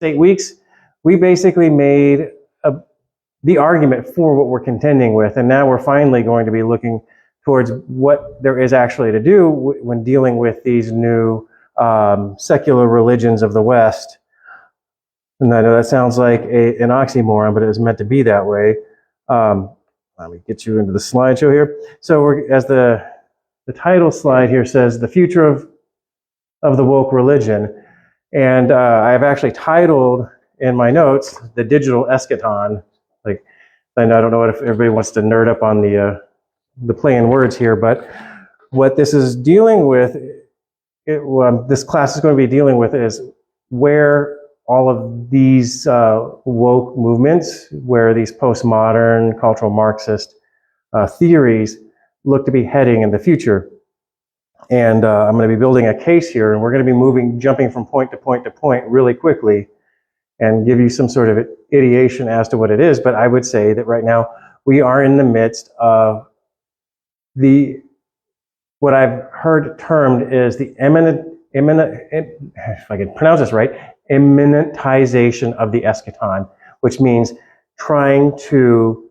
8 weeks, we basically made the argument for what we're contending with, and now we're finally going to be looking towards what there is actually to do when dealing with these new secular religions of the West. And I know that sounds like an oxymoron, but it was meant to be that way. Let me get you into the slideshow here. So as the title slide here says, the future of the woke religion. And I've actually titled in my notes, the digital eschaton. Like, I don't know if everybody wants to nerd up on the play in words here, but what this is dealing with, this class is going to be dealing with is where all of these woke movements, where these postmodern cultural Marxist theories look to be heading in the future. And I'm going to be building a case here, and we're going to be jumping from point to point to point really quickly and give you some sort of ideation as to what it is. But I would say that right now we are in the midst of what I've heard termed is the if I can pronounce this right, immanentization of the eschaton, which means trying to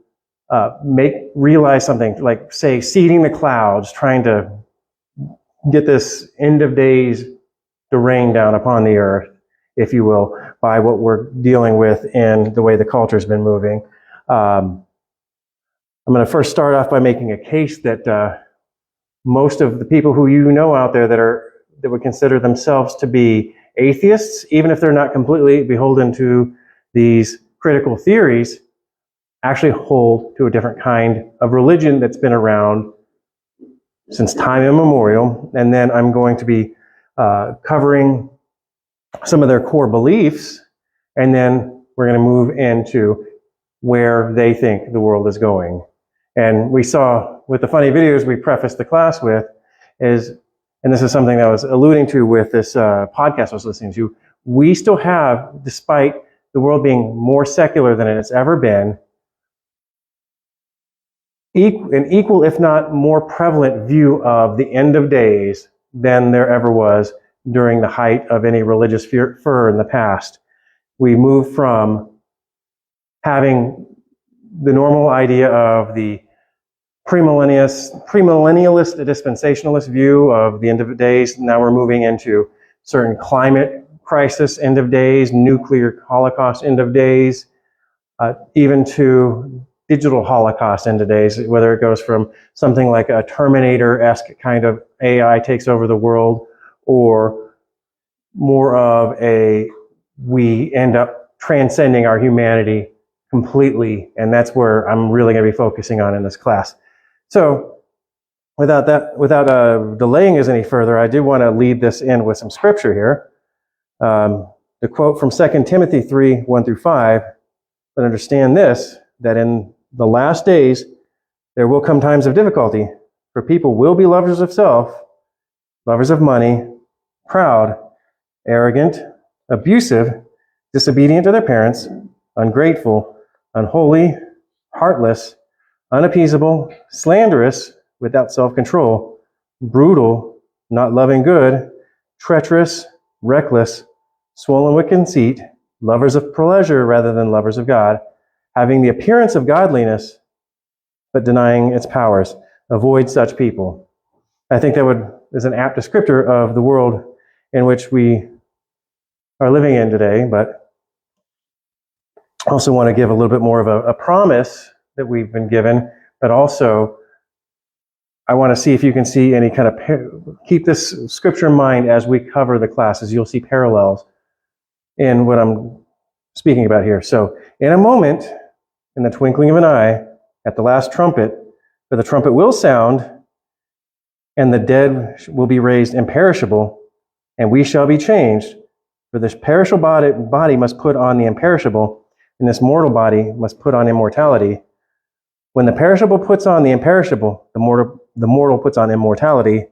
realize something, like, say, seeding the clouds, trying to get this end of days to rain down upon the earth, if you will, by what we're dealing with in the way the culture's been moving. I'm going to first start off by making a case that most of the people who you know out there that would consider themselves to be atheists, even if they're not completely beholden to these critical theories, actually hold to a different kind of religion that's been around since time immemorial. And then I'm going to be covering some of their core beliefs, and then we're going to move into where they think the world is going. And we saw with the funny videos we prefaced the class with and this is something that I was alluding to with this podcast I was listening to, we still have, despite the world being more secular than it's ever been, an equal, if not more prevalent view of the end of days than there ever was during the height of any religious fervor in the past. We moved from having the normal idea of the premillennialist, dispensationalist view of the end of days. Now we're moving into certain climate crisis end of days, nuclear holocaust end of days, even to digital holocaust end of days, whether it goes from something like a Terminator-esque kind of AI takes over the world, or more of we end up transcending our humanity completely, and that's where I'm really going to be focusing on in this class. So, without delaying us any further, I do want to lead this in with some scripture here. The quote from 2 Timothy 3, 1 through 5, but understand this, that in the last days there will come times of difficulty, for people will be lovers of self, lovers of money, proud, arrogant, abusive, disobedient to their parents, ungrateful, unholy, heartless, unappeasable, slanderous, without self-control, brutal, not loving good, treacherous, reckless, swollen with conceit, lovers of pleasure rather than lovers of God, having the appearance of godliness, but denying its powers. Avoid such people. I think that is an apt descriptor of the world in which we are living in today, but I also want to give a little bit more of a promise that we've been given, but also I want to see if you can see any kind of, keep this scripture in mind as we cover the classes. You'll see parallels in what I'm speaking about here. So, in a moment, in the twinkling of an eye, at the last trumpet, for the trumpet will sound, and the dead will be raised imperishable, and we shall be changed. For this perishable body must put on the imperishable, and this mortal body must put on immortality. When the perishable puts on the imperishable, the mortal puts on immortality,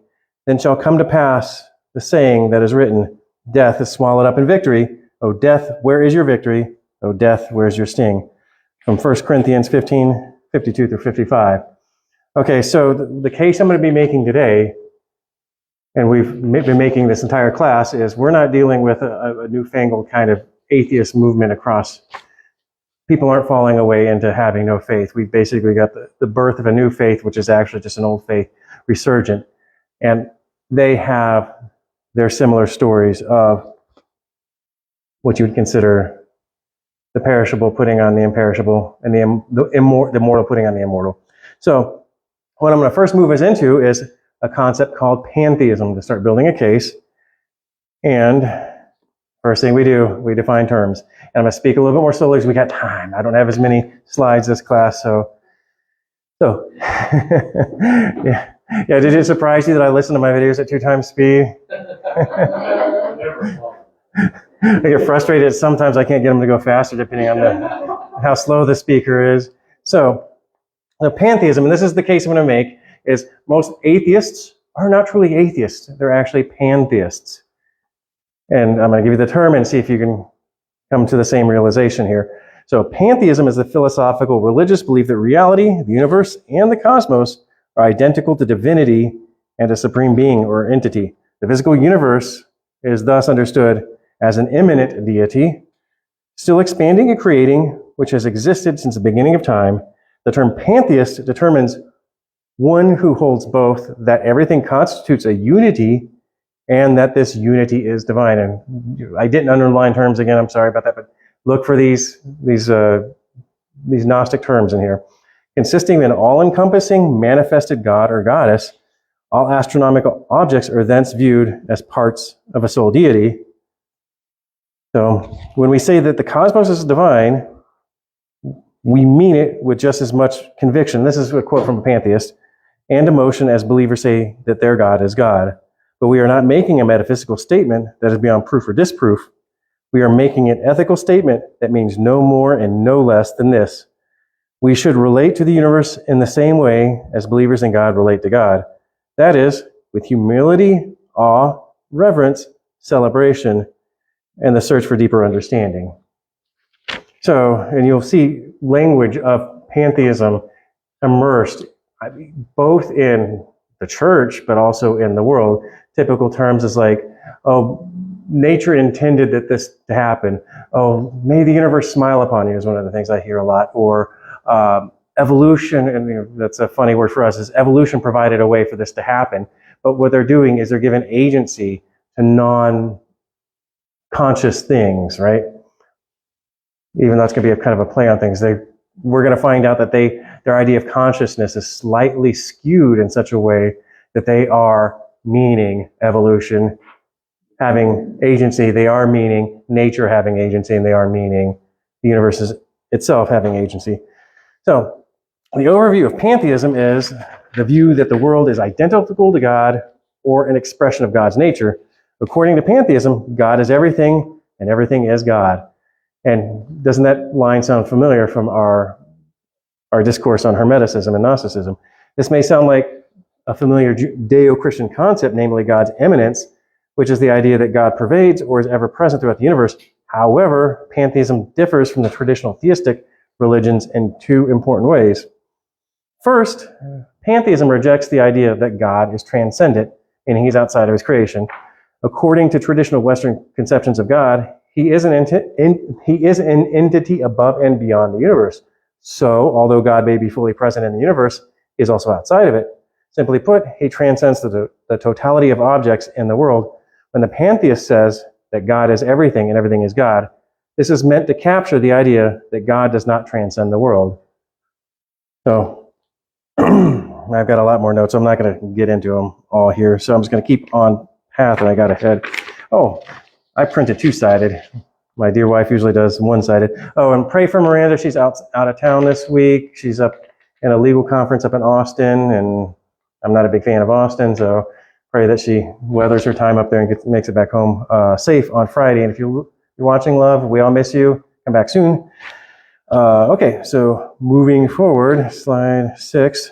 then shall come to pass the saying that is written, death is swallowed up in victory. O death, where is your victory? O death, where is your sting? From 1 Corinthians 15, 52 through 55. Okay, so the case I'm going to be making today, and we've been making this entire class, is we're not dealing with a newfangled kind of atheist movement across. People aren't falling away into having no faith. We've basically got the birth of a new faith, which is actually just an old faith resurgent. And they have their similar stories of what you would consider the perishable putting on the imperishable, and the mortal putting on the immortal. So what I'm going to first move us into is a concept called pantheism to start building a case. And first thing we do, we define terms. And I'm going to speak a little bit more slowly because we got time. I don't have as many slides this class, so yeah. Yeah, did it surprise you that I listen to my videos at 2 times speed? I get frustrated. Sometimes I can't get them to go faster depending on how slow the speaker is. So, the pantheism, and this is the case I'm going to make, is most atheists are not truly atheists. They're actually pantheists. And I'm going to give you the term and see if you can come to the same realization here. So, pantheism is the philosophical religious belief that reality, the universe, and the cosmos are identical to divinity and a supreme being or entity. The physical universe is thus understood as an immanent deity, still expanding and creating, which has existed since the beginning of time. The term pantheist determines one who holds both that everything constitutes a unity and that this unity is divine. And I didn't underline terms again, I'm sorry about that, but look for these Gnostic terms in here. Consisting of an all-encompassing manifested god or goddess, all astronomical objects are thence viewed as parts of a sole deity. So when we say that the cosmos is divine, we mean it with just as much conviction. This is a quote from a pantheist, and emotion as believers say that their God is God. But we are not making a metaphysical statement that is beyond proof or disproof. We are making an ethical statement that means no more and no less than this. We should relate to the universe in the same way as believers in God relate to God. That is, with humility, awe, reverence, celebration, and the search for deeper understanding. So, and you'll see language of pantheism immersed both in the church, but also in the world. Typical terms is like, oh, nature intended that this to happen. Oh, may the universe smile upon you is one of the things I hear a lot. Or evolution, and that's a funny word for us, is evolution provided a way for this to happen. But what they're doing is they're giving agency to non-conscious things, right? Even though it's going to be a kind of a play on things, we're going to find out that their idea of consciousness is slightly skewed in such a way that they are meaning evolution having agency, they are meaning nature having agency, and they are meaning the universe itself having agency. So, the overview of pantheism is the view that the world is identical to God or an expression of God's nature. According to pantheism, God is everything and everything is God. And doesn't that line sound familiar from our discourse on Hermeticism and Gnosticism? This may sound like a familiar Judeo-Christian concept, namely God's immanence, which is the idea that God pervades or is ever present throughout the universe. However, pantheism differs from the traditional theistic religions in 2 important ways. First, pantheism rejects the idea that God is transcendent, meaning he's outside of his creation. According to traditional Western conceptions of God, he is an entity above and beyond the universe. So, although God may be fully present in the universe, he is also outside of it. Simply put, he transcends the totality of objects in the world. When the pantheist says that God is everything and everything is God, this is meant to capture the idea that God does not transcend the world. So, I've got a lot more notes. I'm not going to get into them all here, so I'm just going to keep on path that I got ahead. Oh, I printed 2-sided. My dear wife usually does 1-sided. Oh, and pray for Miranda. She's out of town this week. She's up in a legal conference up in Austin, and I'm not a big fan of Austin, so pray that she weathers her time up there and makes it back home safe on Friday. And if you're watching, love, we all miss you. Come back soon. Okay, so moving forward, slide 6.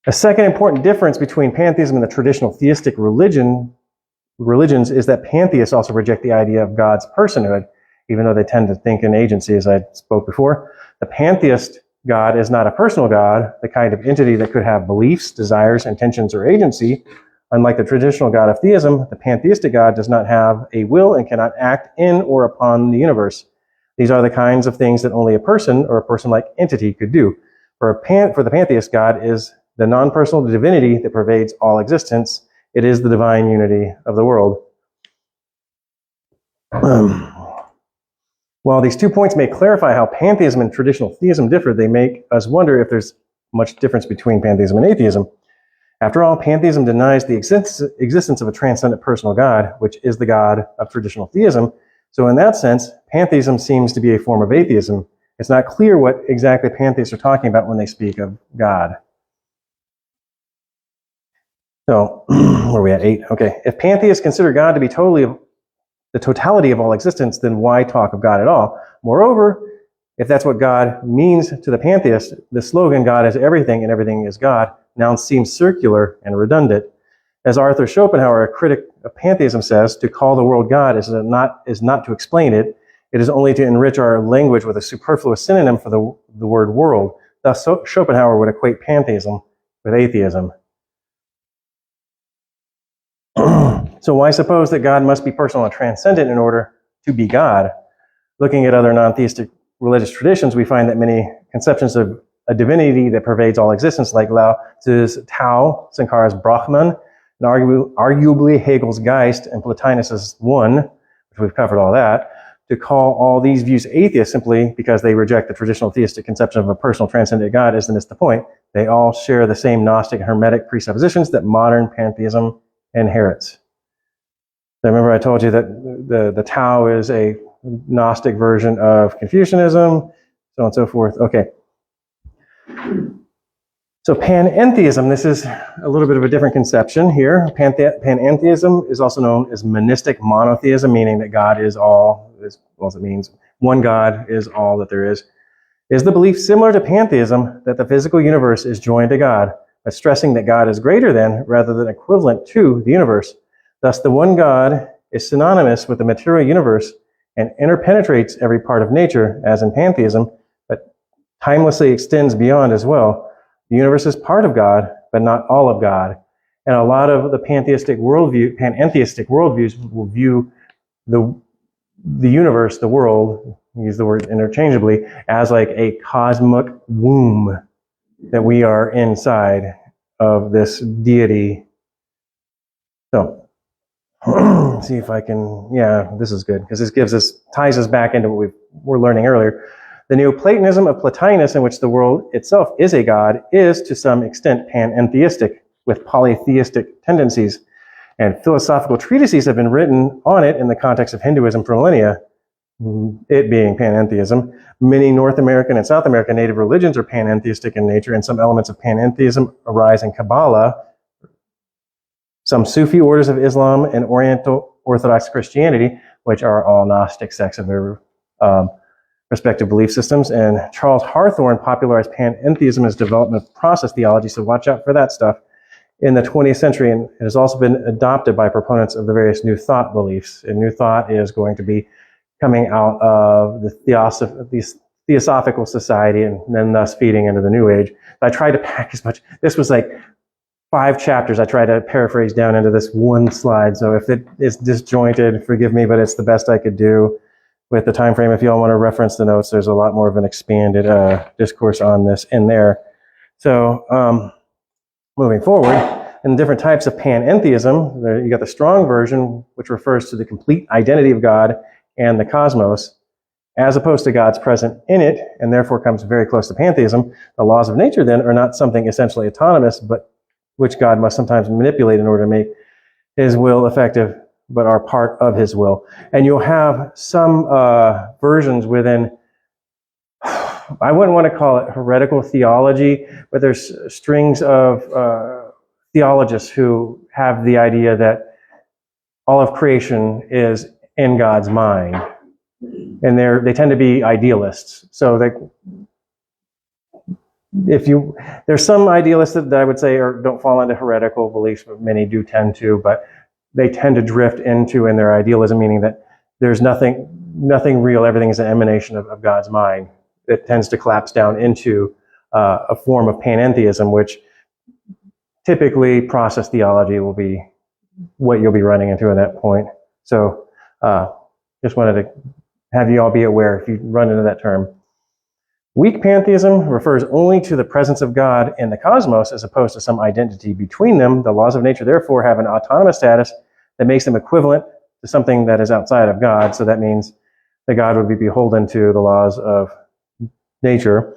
A second important difference between pantheism and the traditional theistic religions is that pantheists also reject the idea of God's personhood, even though they tend to think in agency, as I spoke before. The pantheist God is not a personal God, the kind of entity that could have beliefs, desires, intentions, or agency. Unlike the traditional God of theism, the pantheistic God does not have a will and cannot act in or upon the universe. These are the kinds of things that only a person or a person-like entity could do. For the pantheist, God is the non-personal divinity that pervades all existence. It is the divine unity of the world. While these 2 points may clarify how pantheism and traditional theism differ, they make us wonder if there's much difference between pantheism and atheism. After all, pantheism denies the existence of a transcendent personal God, which is the God of traditional theism. So in that sense, pantheism seems to be a form of atheism. It's not clear what exactly pantheists are talking about when they speak of God. So, where are we at? 8. Okay. If pantheists consider God to be the totality of all existence, then why talk of God at all? Moreover, if that's what God means to the pantheist, the slogan, God is everything and everything is God, now seems circular and redundant. As Arthur Schopenhauer, a critic of pantheism, says, to call the world God is not to explain it. It is only to enrich our language with a superfluous synonym for the word world. Thus, Schopenhauer would equate pantheism with atheism. So why suppose that God must be personal and transcendent in order to be God? Looking at other non-theistic religious traditions, we find that many conceptions of a divinity that pervades all existence, like Lao Tzu's Tao, Sankara's Brahman, and arguably Hegel's Geist and Plotinus's One, which we've covered all that, to call all these views atheist simply because they reject the traditional theistic conception of a personal transcendent God is to miss the point. They all share the same Gnostic Hermetic presuppositions that modern pantheism inherits. So remember I told you that the Tao is a Gnostic version of Confucianism, so on and so forth. Okay. So Panentheism, this is a little bit of a different conception here. Panentheism is also known as monistic monotheism, meaning that God is all, as well as it means, one God is all that there is the belief similar to pantheism that the physical universe is joined to God, but stressing that God is greater than rather than equivalent to the universe. Thus, the one God is synonymous with the material universe and interpenetrates every part of nature, as in pantheism, but timelessly extends beyond as well. The universe is part of God, but not all of God. And a lot of the pantheistic worldviews will view the universe, the world, use the word interchangeably, as like a cosmic womb that we are inside of this deity. So, see if I can, yeah, this is good, because this ties us back into what we were learning earlier. The Neoplatonism of Plotinus, in which the world itself is a god, is to some extent panentheistic, with polytheistic tendencies. And philosophical treatises have been written on it in the context of Hinduism for millennia, it being panentheism. Many North American and South American native religions are panentheistic in nature, and some elements of panentheism arise in Kabbalah, some Sufi orders of Islam, and Oriental Orthodox Christianity, which are all Gnostic sects of their respective belief systems. And Charles Hawthorne popularized panentheism as development of process theology, so watch out for that stuff, in the 20th century, and it has also been adopted by proponents of the various New Thought beliefs. And New Thought is going to be coming out of the Theosophical Society and then thus feeding into the New Age. I tried to pack as much. This was like 5 chapters I tried to paraphrase down into this one slide. So if it is disjointed, forgive me, but it's the best I could do with the time frame. If you all want to reference the notes, there's a lot more of an expanded discourse on this in there. So moving forward, in different types of panentheism, you got the strong version, which refers to the complete identity of God and the cosmos, as opposed to God's present in it, and therefore comes very close to pantheism. The laws of nature, then, are not something essentially autonomous, but which God must sometimes manipulate in order to make his will effective, but are part of his will. And you'll have some versions within, I wouldn't want to call it heretical theology, but there's strings of theologists who have the idea that all of creation is in God's mind. And they tend to be idealists. So there's some idealists that I would say don't fall into heretical beliefs, but many do tend to, but they tend to drift into in their idealism, meaning that there's nothing real, everything is an emanation of God's mind. It tends to collapse down into a form of panentheism, which typically process theology will be what you'll be running into at that point. So just wanted to have you all be aware if you run into that term. Weak pantheism refers only to the presence of God in the cosmos as opposed to some identity between them. The laws of nature therefore have an autonomous status that makes them equivalent to something that is outside of God. So that means that God would be beholden to the laws of nature.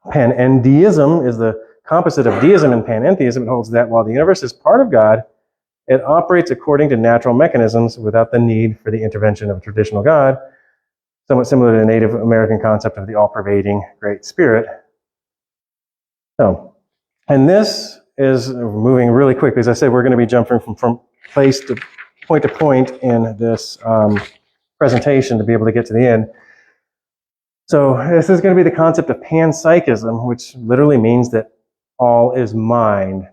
Panentheism is the composite of deism and panentheism. It holds that while the universe is part of God, it operates according to natural mechanisms without the need for the intervention of a traditional God, somewhat similar to the Native American concept of the all-pervading Great Spirit. So, and this is moving really quickly. As I said, we're going to be jumping from place to point in this presentation to be able to get to the end. So this is going to be the concept of panpsychism, which literally means that all is mind.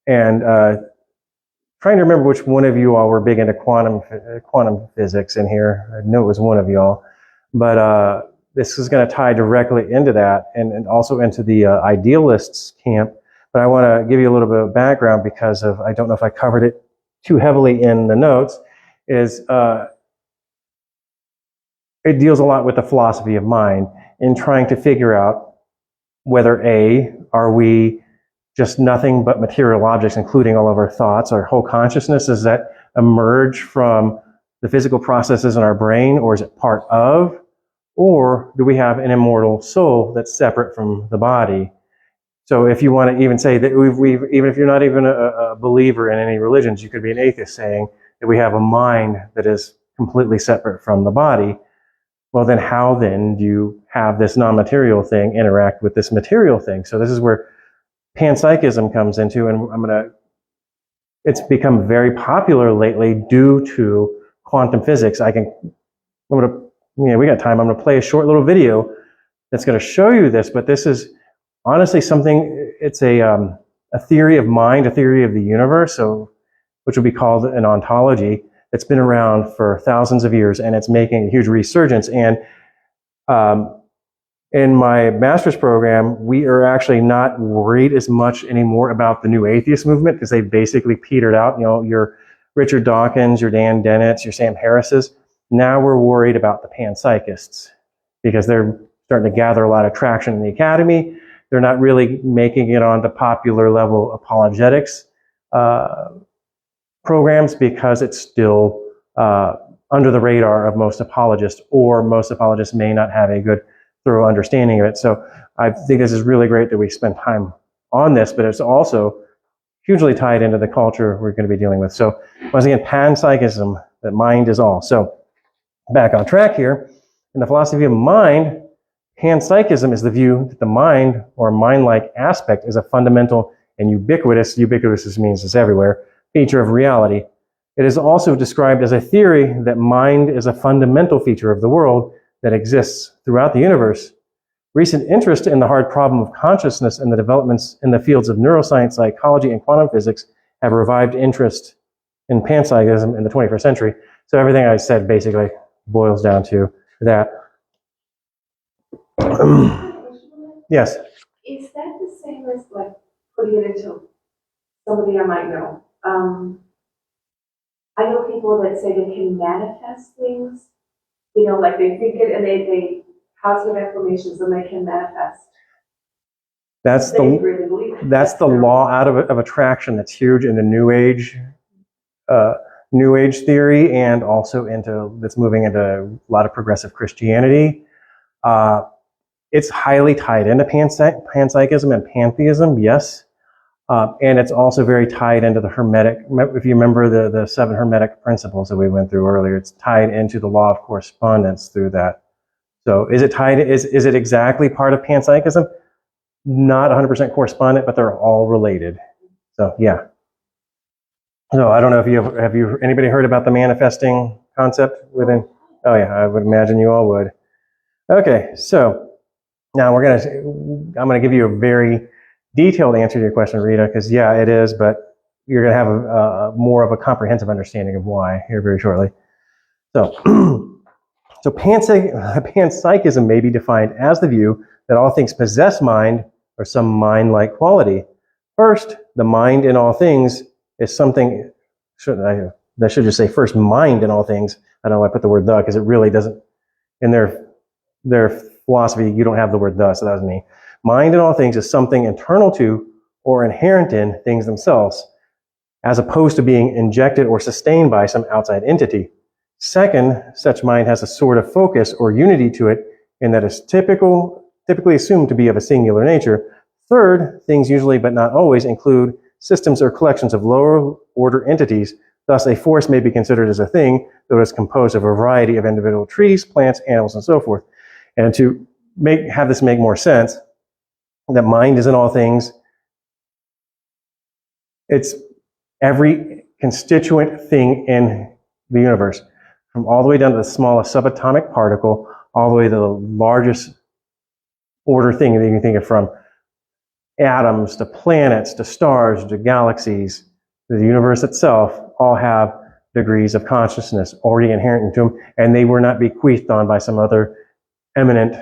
And trying to remember which one of you all were big into quantum physics in here. I know it was one of you all. But this is going to tie directly into that and also into the idealists camp. But I want to give you a little bit of background because of, I don't know if I covered it too heavily in the notes, is it deals a lot with the philosophy of mind in trying to figure out whether are we just nothing but material objects, including all of our thoughts, our whole consciousness, does that emerge from the physical processes in our brain, or is it part of, or do we have an immortal soul that's separate from the body? So if you want to even say that even if you're not even a believer in any religions, you could be an atheist saying that we have a mind that is completely separate from the body. Well, then how then do you have this non-material thing interact with this material thing? So this is where panpsychism comes into, and it's become very popular lately due to quantum physics. we got time. I'm going to play a short little video that's going to show you this, but this is honestly something, it's a theory of mind, a theory of the universe, so which would be called an ontology. It's been around for thousands of years, and it's making a huge resurgence. And in my master's program, we are actually not worried as much anymore about the new atheist movement because they've basically petered out. You know, your Richard Dawkins, your Dan Dennett's, your Sam Harris's. Now we're worried about the panpsychists because they're starting to gather a lot of traction in the academy. They're not really making it on the popular level apologetics programs because it's still under the radar of most apologists, or most apologists may not have a good, thorough understanding of it. So I think this is really great that we spend time on this, but it's also hugely tied into the culture we're going to be dealing with. So once again, panpsychism, that mind is all. So back on track here, in the philosophy of mind, panpsychism is the view that the mind, or mind-like aspect, is a fundamental and ubiquitous means it's everywhere, feature of reality. It is also described as a theory that mind is a fundamental feature of the world that exists throughout the universe. Recent interest in the hard problem of consciousness and the developments in the fields of neuroscience, psychology, and quantum physics have revived interest in panpsychism in the 21st century. So everything I said basically boils down to that. Yes? Is that the same as like putting it into somebody I might know? I know people that say they can manifest things, you know, like they think it and they positive affirmations and they can manifest. That's the law of attraction that's huge in the New Age theory, and also that's moving into a lot of progressive Christianity. It's highly tied into panpsychism and pantheism, yes. And it's also very tied into the Hermetic, if you remember the 7 Hermetic principles that we went through earlier, it's tied into the law of correspondence through that. So is it exactly part of panpsychism? Not 100% correspondent, but they're all related. So yeah. So I don't know if have anybody heard about the manifesting concept within? Oh yeah, I would imagine you all would. Okay, so now I'm gonna give you a very detailed answer to your question, Rita, because yeah, it is, but you're going to have a more of a comprehensive understanding of why here very shortly. So, panpsychism may be defined as the view that all things possess mind or some mind-like quality. First, the mind in all things is something, I should just say first, mind in all things. I don't know why I put the word the, because it really doesn't, in their philosophy, you don't have the word the, so that was me. Mind in all things is something internal to or inherent in things themselves, as opposed to being injected or sustained by some outside entity. Second, such mind has a sort of focus or unity to it in that it's typically assumed to be of a singular nature. Third, things usually but not always include systems or collections of lower order entities. Thus, a force may be considered as a thing, though it is composed of a variety of individual trees, plants, animals, and so forth. And to have this make more sense, that mind is in all things. It's every constituent thing in the universe, from all the way down to the smallest subatomic particle, all the way to the largest order thing that you can think of, from atoms to planets to stars to galaxies. The universe itself all have degrees of consciousness already inherent into them, and they were not bequeathed on by some other eminent.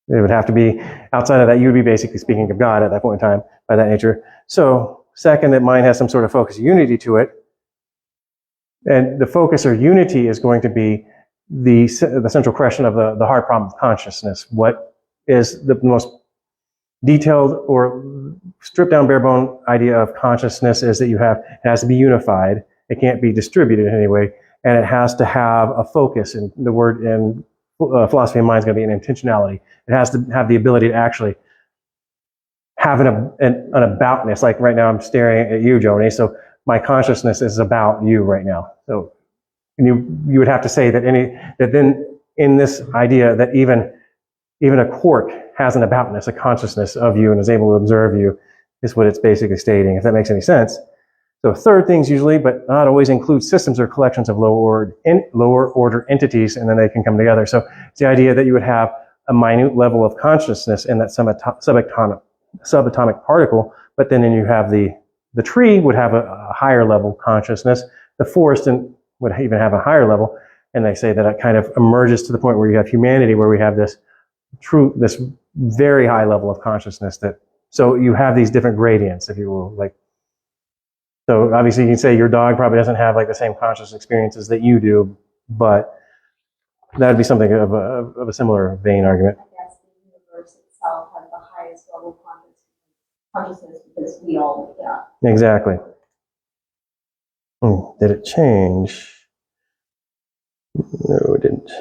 It would have to be outside of that. You would be basically speaking of God at that point in time by that nature. So, second, that mind has some sort of focus, unity to it, and the focus or unity is going to be the central question of the hard problem of consciousness. What is the most detailed or stripped down bare bone idea of consciousness is that it has to be unified. It can't be distributed in any way, and it has to have a focus. And the word in philosophy of mind is going to be an intentionality. It has to have the ability to actually have an aboutness. Like right now, I'm staring at you, Joni. So my consciousness is about you right now. So you would have to say that then in this idea that even a quark has an aboutness, a consciousness of you, and is able to observe you, is what it's basically stating, if that makes any sense. So third, things usually, but not always, include systems or collections of lower order entities, and then they can come together. So it's the idea that you would have a minute level of consciousness in that subatomic particle, but then you have the tree would have a higher level consciousness. The forest would even have a higher level, and they say that it kind of emerges to the point where you have humanity, where we have this very high level of consciousness. So you have these different gradients, if you will, so obviously you can say your dog probably doesn't have like the same conscious experiences that you do, but that would be something of a similar vein argument. I guess the universe itself has the highest level of consciousness because we all do that. Exactly. Did it change? No, it didn't.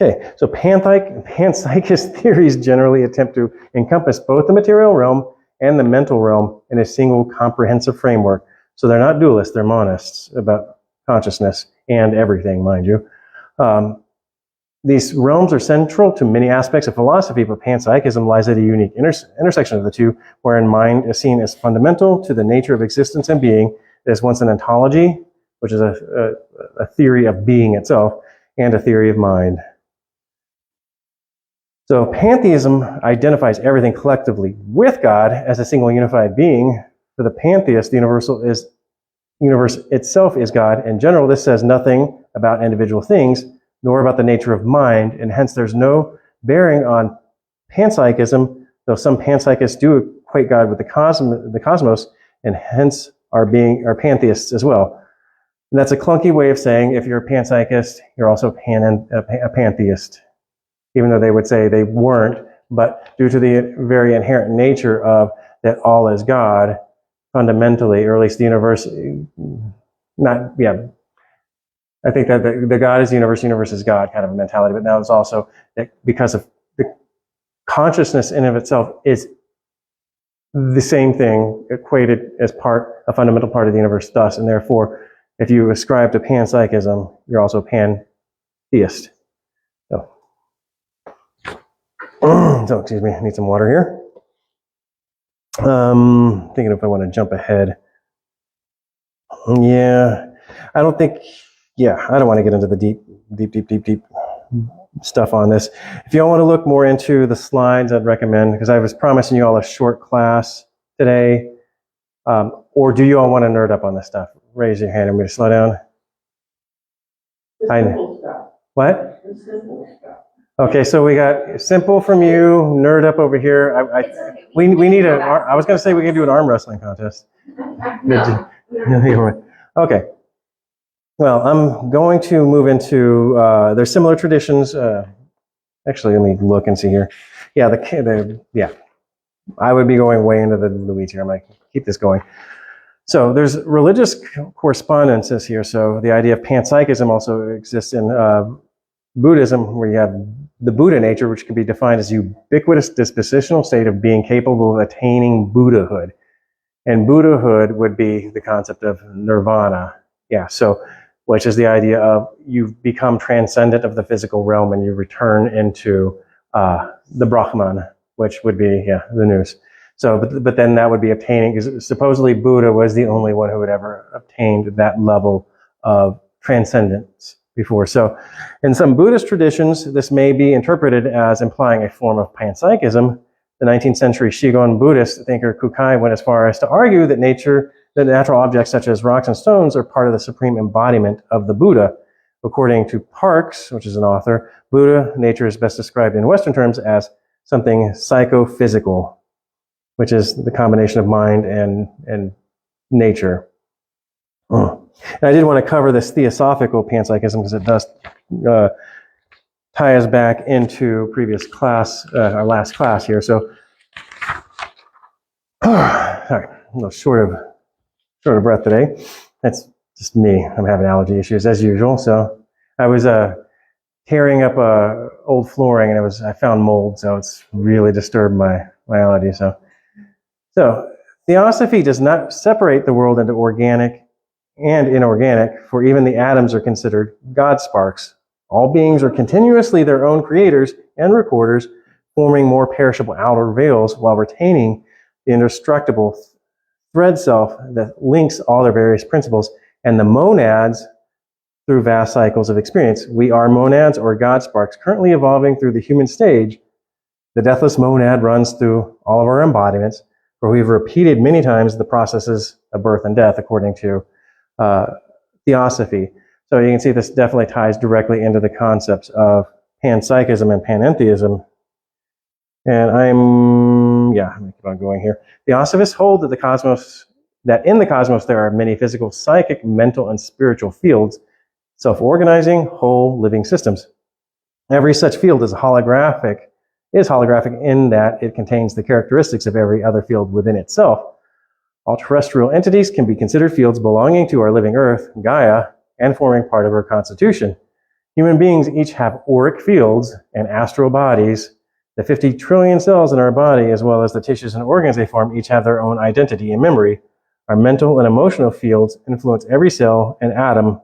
Okay, so panpsychist theories generally attempt to encompass both the material realm and the mental realm in a single comprehensive framework. So they're not dualists, they're monists about consciousness and everything, mind you. These realms are central to many aspects of philosophy, but panpsychism lies at a unique intersection of the two, wherein mind is seen as fundamental to the nature of existence and being. It is once an ontology, which is a theory of being itself, and a theory of mind. So pantheism identifies everything collectively with God as a single unified being. For the pantheist, the universe itself is God. In general, this says nothing about individual things, nor about the nature of mind, and hence there's no bearing on panpsychism, though some panpsychists do equate God with the cosmos, and hence are pantheists as well. And that's a clunky way of saying if you're a panpsychist, you're also a pantheist, even though they would say they weren't, but due to the very inherent nature of that all is God, fundamentally, or at least the universe, I think that the God is the universe is God kind of a mentality, but now it's also that because of the consciousness in of itself is the same thing, equated as a fundamental part of the universe thus, and therefore, if you ascribe to panpsychism, you're also pantheist. So, excuse me, I need some water here. Thinking if I want to jump ahead. Yeah, I don't want to get into the deep stuff on this. If y'all want to look more into the slides, I'd recommend, because I was promising you all a short class today. Or do you all want to nerd up on this stuff? Raise your hand. I'm going to slow down. The simple stuff. What? The simple stuff. Okay, so we got simple from you, nerd up over here. It's okay. We need a. I was going to say we can do an arm wrestling contest. No. Okay. Well, I'm going to move into. There's similar traditions. Actually, let me look and see here. Yeah, yeah. I would be going way into the weeds here. I'm like, keep this going. So there's religious correspondences here. So the idea of panpsychism also exists in Buddhism, where you have the Buddha nature, which can be defined as ubiquitous dispositional state of being capable of attaining Buddhahood. And Buddhahood would be the concept of nirvana. Yeah, so which is the idea of you've become transcendent of the physical realm and you return into the Brahman, which would be, the nous. So, but then that would be obtaining, because supposedly Buddha was the only one who had ever obtained that level of transcendence before. So in some Buddhist traditions, this may be interpreted as implying a form of panpsychism. The 19th century Shigon Buddhist thinker Kukai went as far as to argue that natural objects such as rocks and stones are part of the supreme embodiment of the Buddha. According to Parks, which is an author, Buddha nature is best described in Western terms as something psychophysical, which is the combination of mind and nature. And I did want to cover this theosophical panpsychism because it does tie us back into previous class, our last class here. So, sorry, a little short of breath today. That's just me. I'm having allergy issues as usual. So I was tearing up old flooring, and I found mold, so it's really disturbed my allergy. So Theosophy does not separate the world into organic and inorganic, for even the atoms are considered God sparks. All beings are continuously their own creators and recorders, forming more perishable outer veils while retaining the indestructible thread self that links all their various principles, and the monads through vast cycles of experience. We are monads or God sparks currently evolving through the human stage. The deathless monad runs through all of our embodiments, for we've repeated many times the processes of birth and death according to Theosophy. So you can see this definitely ties directly into the concepts of panpsychism and panentheism. And I'm going to keep on going here. Theosophists hold that in the cosmos there are many physical, psychic, mental, and spiritual fields, self-organizing, whole living systems. Every such field is holographic in that it contains the characteristics of every other field within itself. All terrestrial entities can be considered fields belonging to our living Earth, Gaia, and forming part of our constitution. Human beings each have auric fields and astral bodies. The 50 trillion cells in our body, as well as the tissues and organs they form, each have their own identity and memory. Our mental and emotional fields influence every cell and atom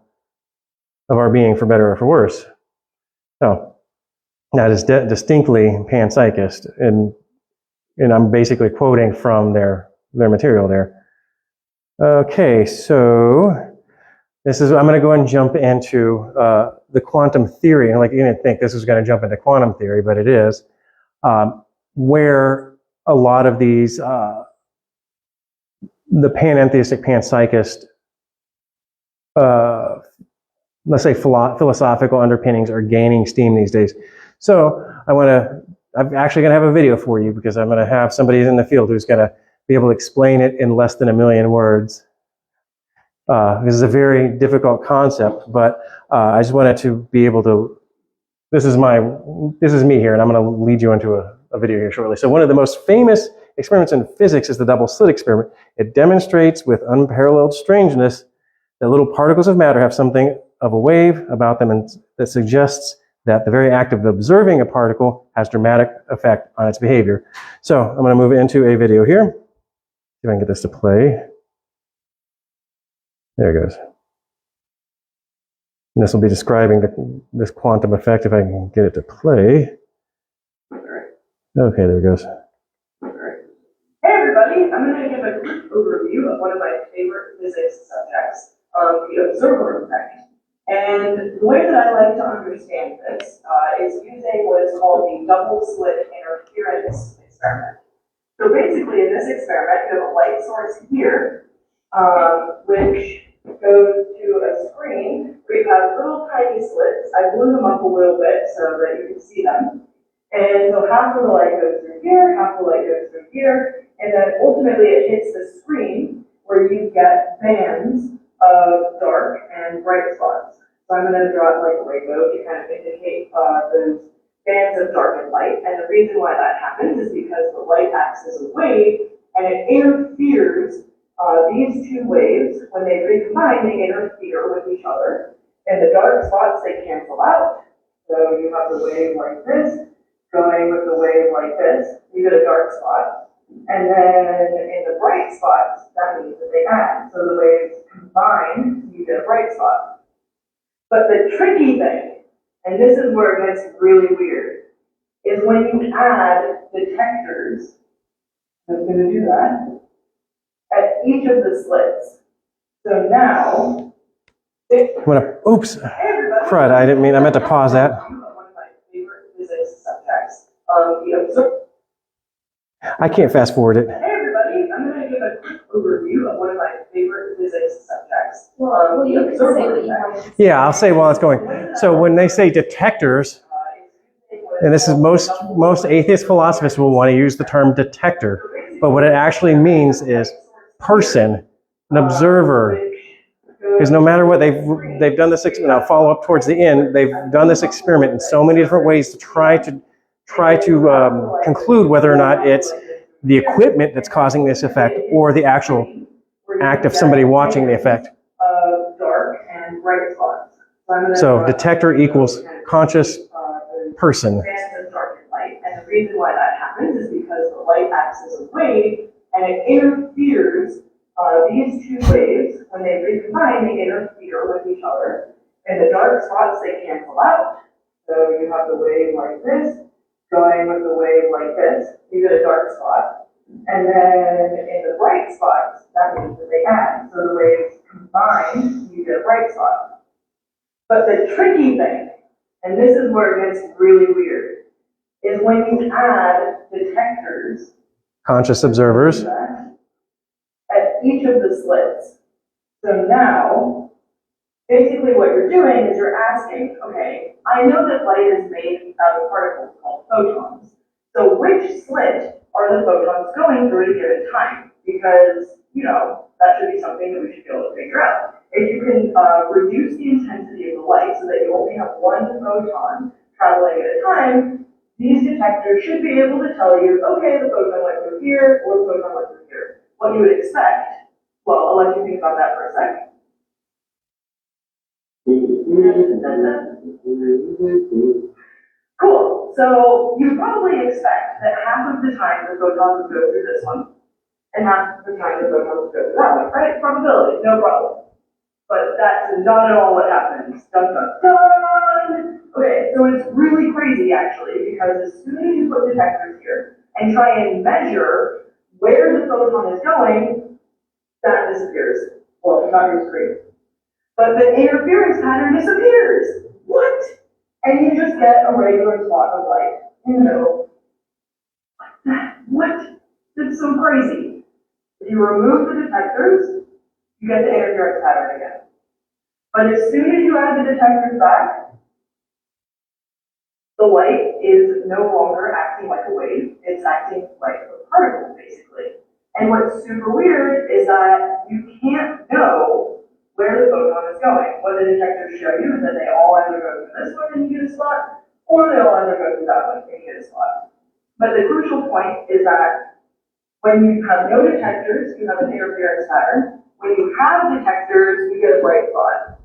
of our being, for better or for worse. So that is distinctly panpsychist, and I'm basically quoting from their material there. Okay, so I'm going to go and jump into the quantum theory. And you didn't think this was going to jump into quantum theory, but it is, where a lot of these, the panentheistic panpsychist, let's say philosophical underpinnings are gaining steam these days. So I'm actually going to have a video for you, because I'm going to have somebody in the field who's going to be able to explain it in less than a million words. This is a very difficult concept, but I just wanted to be able to, this is me here, and I'm going to lead you into a video here shortly. So one of the most famous experiments in physics is the double slit experiment. It demonstrates with unparalleled strangeness that little particles of matter have something of a wave about them, and that suggests that the very act of observing a particle has dramatic effect on its behavior. So I'm going to move into a video here. See if I can get this to play. There it goes. And this will be describing this quantum effect, if I can get it to play. Okay, there it goes. Hey everybody, I'm going to give a quick overview of one of my favorite physics subjects, the observer effect. And the way that I like to understand this is using what is called the double slit interference experiment. So basically in this experiment, you have a light source here, which goes to a screen where you have little tiny slits. I blew them up a little bit so that you can see them. And so half of the light goes through here, half the light goes through here, and then ultimately it hits the screen where you get bands of dark and bright spots. So I'm going to draw it like a rainbow to kind of indicate those bands of dark and light. And the reason why that happens is because the light acts as a wave and it interferes. These two waves, when they recombine, they interfere with each other. And the dark spots, they cancel out. So you have the wave like this, going with the wave like this, you get a dark spot. And then in the bright spots, that means that they add. So the waves combine, you get a bright spot. But the tricky thing, and this is where it gets really weird, is when you add detectors, I'm going to do that, at each of the slits. So now, Oops, crud, I meant to pause that. One of my favorite physics subjects, I can't fast forward it. Hey everybody, I'm going to give a quick overview of one of my favorite physics subjects. Well, you can say what you want to say. Yeah, I'll say while it's going. So when they say detectors, and this is most atheist philosophers will want to use the term detector, but what it actually means is person, an observer. Because no matter what, they've done this, and I'll follow up towards the end, they've done this experiment in so many different ways to try to conclude whether or not it's the equipment that's causing this effect or the actual act of somebody watching the effect. Dark and bright spots. So detector equals conscious person. Bands of dark and light. And the reason why that happens is because the light acts as a wave and it interferes. These two waves, when they recombine, they interfere with each other. And the dark spots, they cancel out. So you have the wave like this, going with the wave like this, you get a dark spot. And then in the bright spots, that means that they add. So the waves combine, you get a bright spot. But the tricky thing, and this is where it gets really weird, is when you add detectors, Conscious observers. at each of the slits. So now, basically what you're doing is you're asking, okay, I know that light is made out of particles called photons. So which slit are the photons going through at a given time? Because, that should be something that we should be able to figure out. If you can reduce the intensity of the light so that you only have one photon traveling at a time, these detectors should be able to tell you, okay, the photon went through here, or the photon went through here. What you would expect, well, I'll let you think about that for a second. Cool. So you probably expect that half of the time the photons would go through this one, and half of the time the photons would go through that one, right? Probability, no problem. But that's not at all what happens. Dun, dun, dun. Okay, so it's really crazy actually, because as soon as you put detectors here and try and measure where the photon is going, that disappears. Well, not your screen. But the interference pattern disappears. What? And you just get a regular spot of light in the middle. Like that. What? That's so crazy. If you remove the detectors, you get the interference pattern again. But as soon as you add the detectors back, the light is no longer acting like a wave. It's acting like a particle, basically. And what's super weird is that you can't know where the photon is going. What the detectors show you is that they all either go through this one and you get a spot, or they all either go through that one and you get a spot. But the crucial point is that when you have no detectors, you have an interference pattern. When you have detectors, you get a bright spot.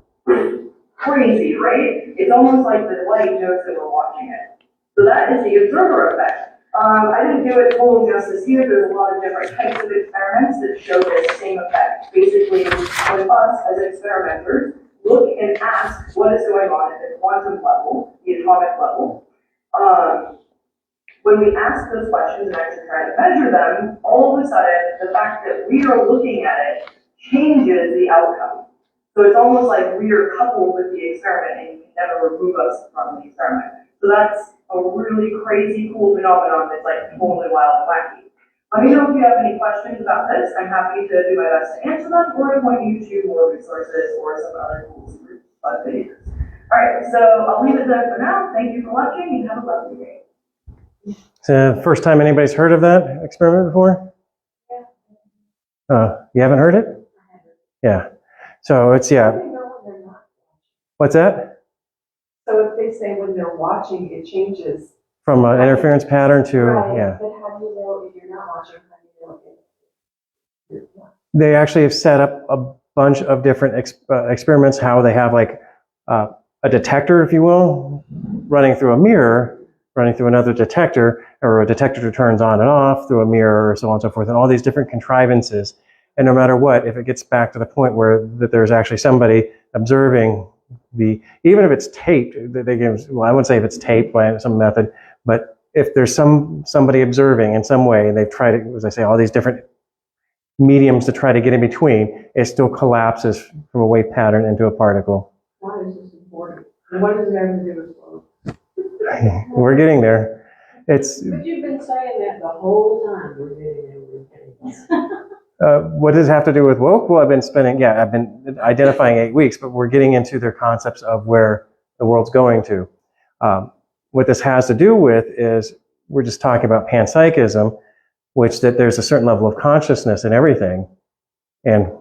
Crazy, right? It's almost like the light knows that we're watching it. So that is the observer effect. I didn't do it full justice here. There's a lot of different types of experiments that show this same effect. Basically, when us as experimenters look and ask what is going on at the quantum level, the atomic level, when we ask those questions and actually try to measure them, all of a sudden, the fact that we are looking at it changes the outcome. So it's almost like we are coupled with the experiment and you can never remove us from the experiment. So that's a really crazy, cool phenomenon that's like totally wild and wacky. Let me know if you have any questions about this. I'm happy to do my best to answer them, or to point you to more resources or some other tools and videos. All right, so I'll leave it there for now. Thank you for watching, and have a lovely day. First time anybody's heard of that experiment before? You haven't heard it? Yeah. So it's, How do they know when they're not? what's that? So if they say when they're watching, it changes. From an interference pattern to, Right, yeah. but how do you know if you're not watching? How do you know if you're not? They actually have set up a bunch of different experiments, how they have like a detector, if you will, running through a mirror, running through another detector, or a detector that turns on and off through a mirror, or so on and so forth, and all these different contrivances. And no matter what, if it gets back to the point where that there's actually somebody observing even if it's taped, they give, well, I wouldn't say if it's taped by some method, but if there's somebody observing in some way, and they've tried, as I say, all these different mediums to try to get in between, it still collapses from a wave pattern into a particle. Why is this important? And what does it have to do with love? We're getting there. It's But you've been saying that the whole time. We're getting there. what does it have to do with woke? Well, I've been identifying 8 weeks, but we're getting into their concepts of where the world's going to. What this has to do with is we're just talking about panpsychism, which that there's a certain level of consciousness in everything. And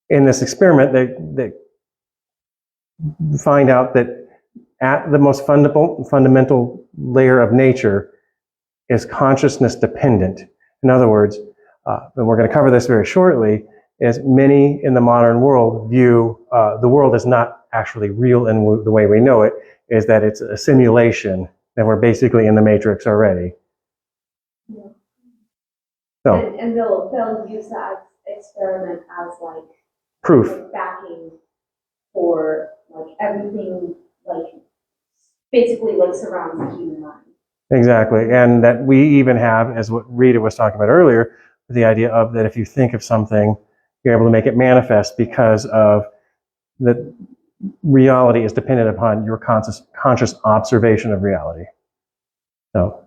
in this experiment, they find out that at the most fundamental layer of nature is consciousness dependent. In other words, and we're going to cover this very shortly, is many in the modern world view the world as not actually real in the way we know it, is that it's a simulation, that we're basically in the matrix already. Yeah. So, And they'll use that experiment as like proof. like backing for like everything, like basically like surrounds the human mind. Exactly. And that we even have, as what Rita was talking about earlier, the idea of that if you think of something, you're able to make it manifest because of that reality is dependent upon your conscious observation of reality. So,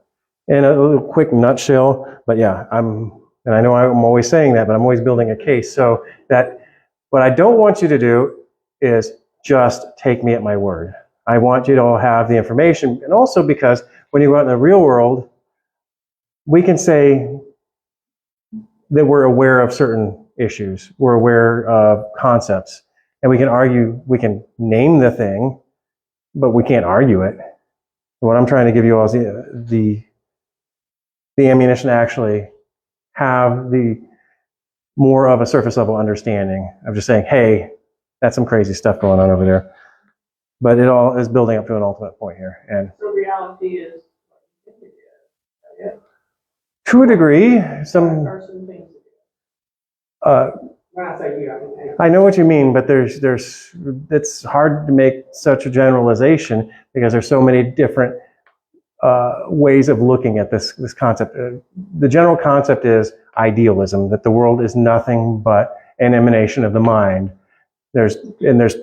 in a little quick nutshell, but yeah, and I know I'm always saying that, but I'm always building a case. So that what I don't want you to do is just take me at my word. I want you to all have the information, and also because when you go out in the real world, we can say that we're aware of certain issues, we're aware of concepts, and we can argue, we can name the thing, but we can't argue it. And what I'm trying to give you all is the ammunition to actually have the more of a surface level understanding of just saying, hey, that's some crazy stuff going on over there. But it all is building up to an ultimate point here. And So reality is, yeah, to a degree, some, there are some things. When I say you, I mean, I know what you mean, but it's hard to make such a generalization because there's so many different ways of looking at this concept. The general concept is idealism, that the world is nothing but an emanation of the mind. There's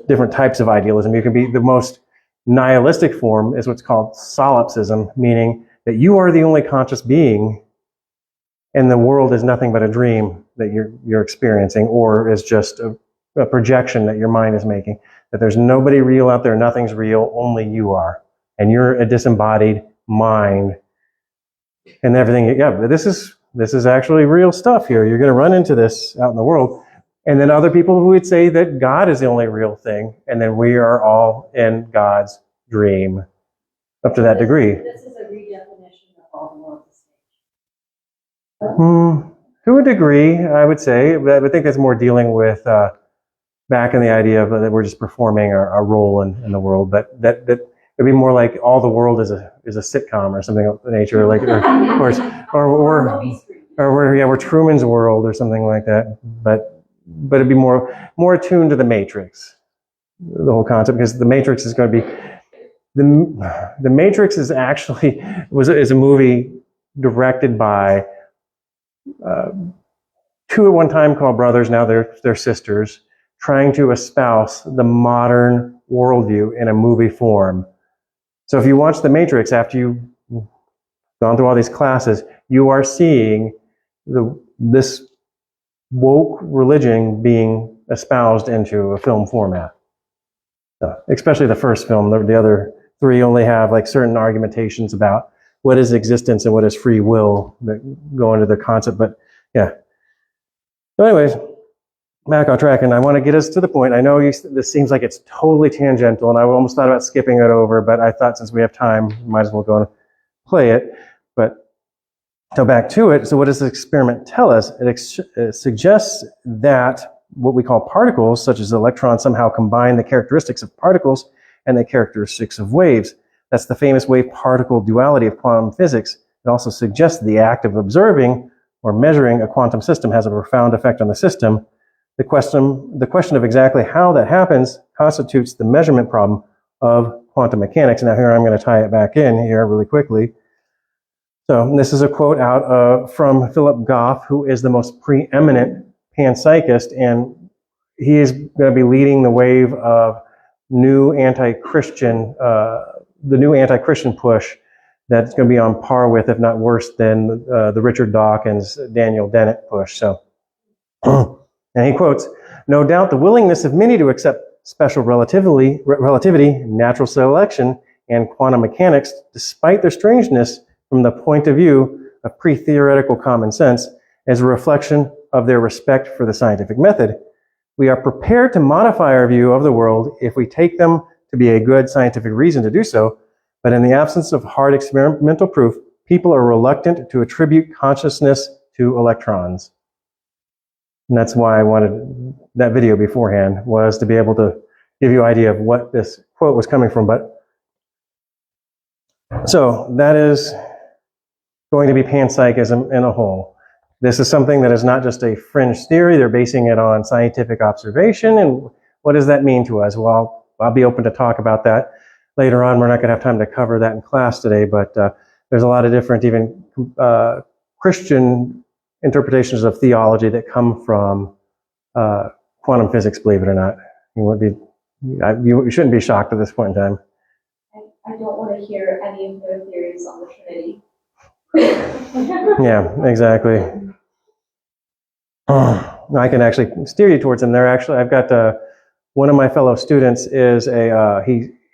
different types of idealism. You can be the most nihilistic form is what's called solipsism, meaning that you are the only conscious being and the world is nothing but a dream that you're experiencing, or is just a projection that your mind is making. That there's nobody real out there, nothing's real, only you are. And you're a disembodied mind. And everything, yeah, this is actually real stuff here. You're going to run into this out in the world. And then other people who would say that God is the only real thing, and then we are all in God's dream, up to that degree. This is a redefinition of all the world. To a degree, I would say. But I think that's more dealing with back in the idea of that we're just performing a role in the world. But that it'd be more like all the world is a sitcom or something of the nature, like we're Truman's World or something like that. But it'd be more attuned to the Matrix, the whole concept, because the Matrix is going to be the Matrix is actually is a movie directed by two at one time called brothers, now they're sisters, trying to espouse the modern worldview in a movie form. So if you watch The Matrix after you've gone through all these classes, you are seeing this woke religion being espoused into a film format. Especially the first film. The other three only have like certain argumentations about what is existence and what is free will that go into the concept. But yeah. So anyways, back on track, and I want to get us to the point. I know this seems like it's totally tangential, and I almost thought about skipping it over, but I thought since we have time, might as well go and play it. But so back to it. So what does this experiment tell us? It suggests that what we call particles, such as electrons, somehow combine the characteristics of particles and the characteristics of waves. That's the famous wave-particle duality of quantum physics. It also suggests the act of observing or measuring a quantum system has a profound effect on the system. The question of exactly how that happens constitutes the measurement problem of quantum mechanics. Now here I'm going to tie it back in here really quickly. So this is a quote out from Philip Goff, who is the most preeminent panpsychist, and he is going to be leading the wave of new anti-Christian, the new anti-Christian push that's going to be on par with, if not worse than, the Richard Dawkins, Daniel Dennett push. So, and he quotes, "No doubt the willingness of many to accept special relativity, natural selection, and quantum mechanics, despite their strangeness from the point of view of pre-theoretical common sense, is a reflection of their respect for the scientific method. We are prepared to modify our view of the world if we take them to be a good scientific reason to do so, but in the absence of hard experimental proof, people are reluctant to attribute consciousness to electrons." And that's why I wanted that video beforehand, was to be able to give you an idea of what this quote was coming from. But so that is going to be panpsychism in a whole. This is something that is not just a fringe theory. They're basing it on scientific observation. And what does that mean to us? Well, I'll be open to talk about that later on. We're not going to have time to cover that in class today, but there's a lot of different, even Christian interpretations of theology that come from quantum physics, believe it or not. You shouldn't be shocked at this point in time. I don't want to hear any of their theories on the Trinity. Yeah, exactly. I can actually steer you towards them. I've got one of my fellow students is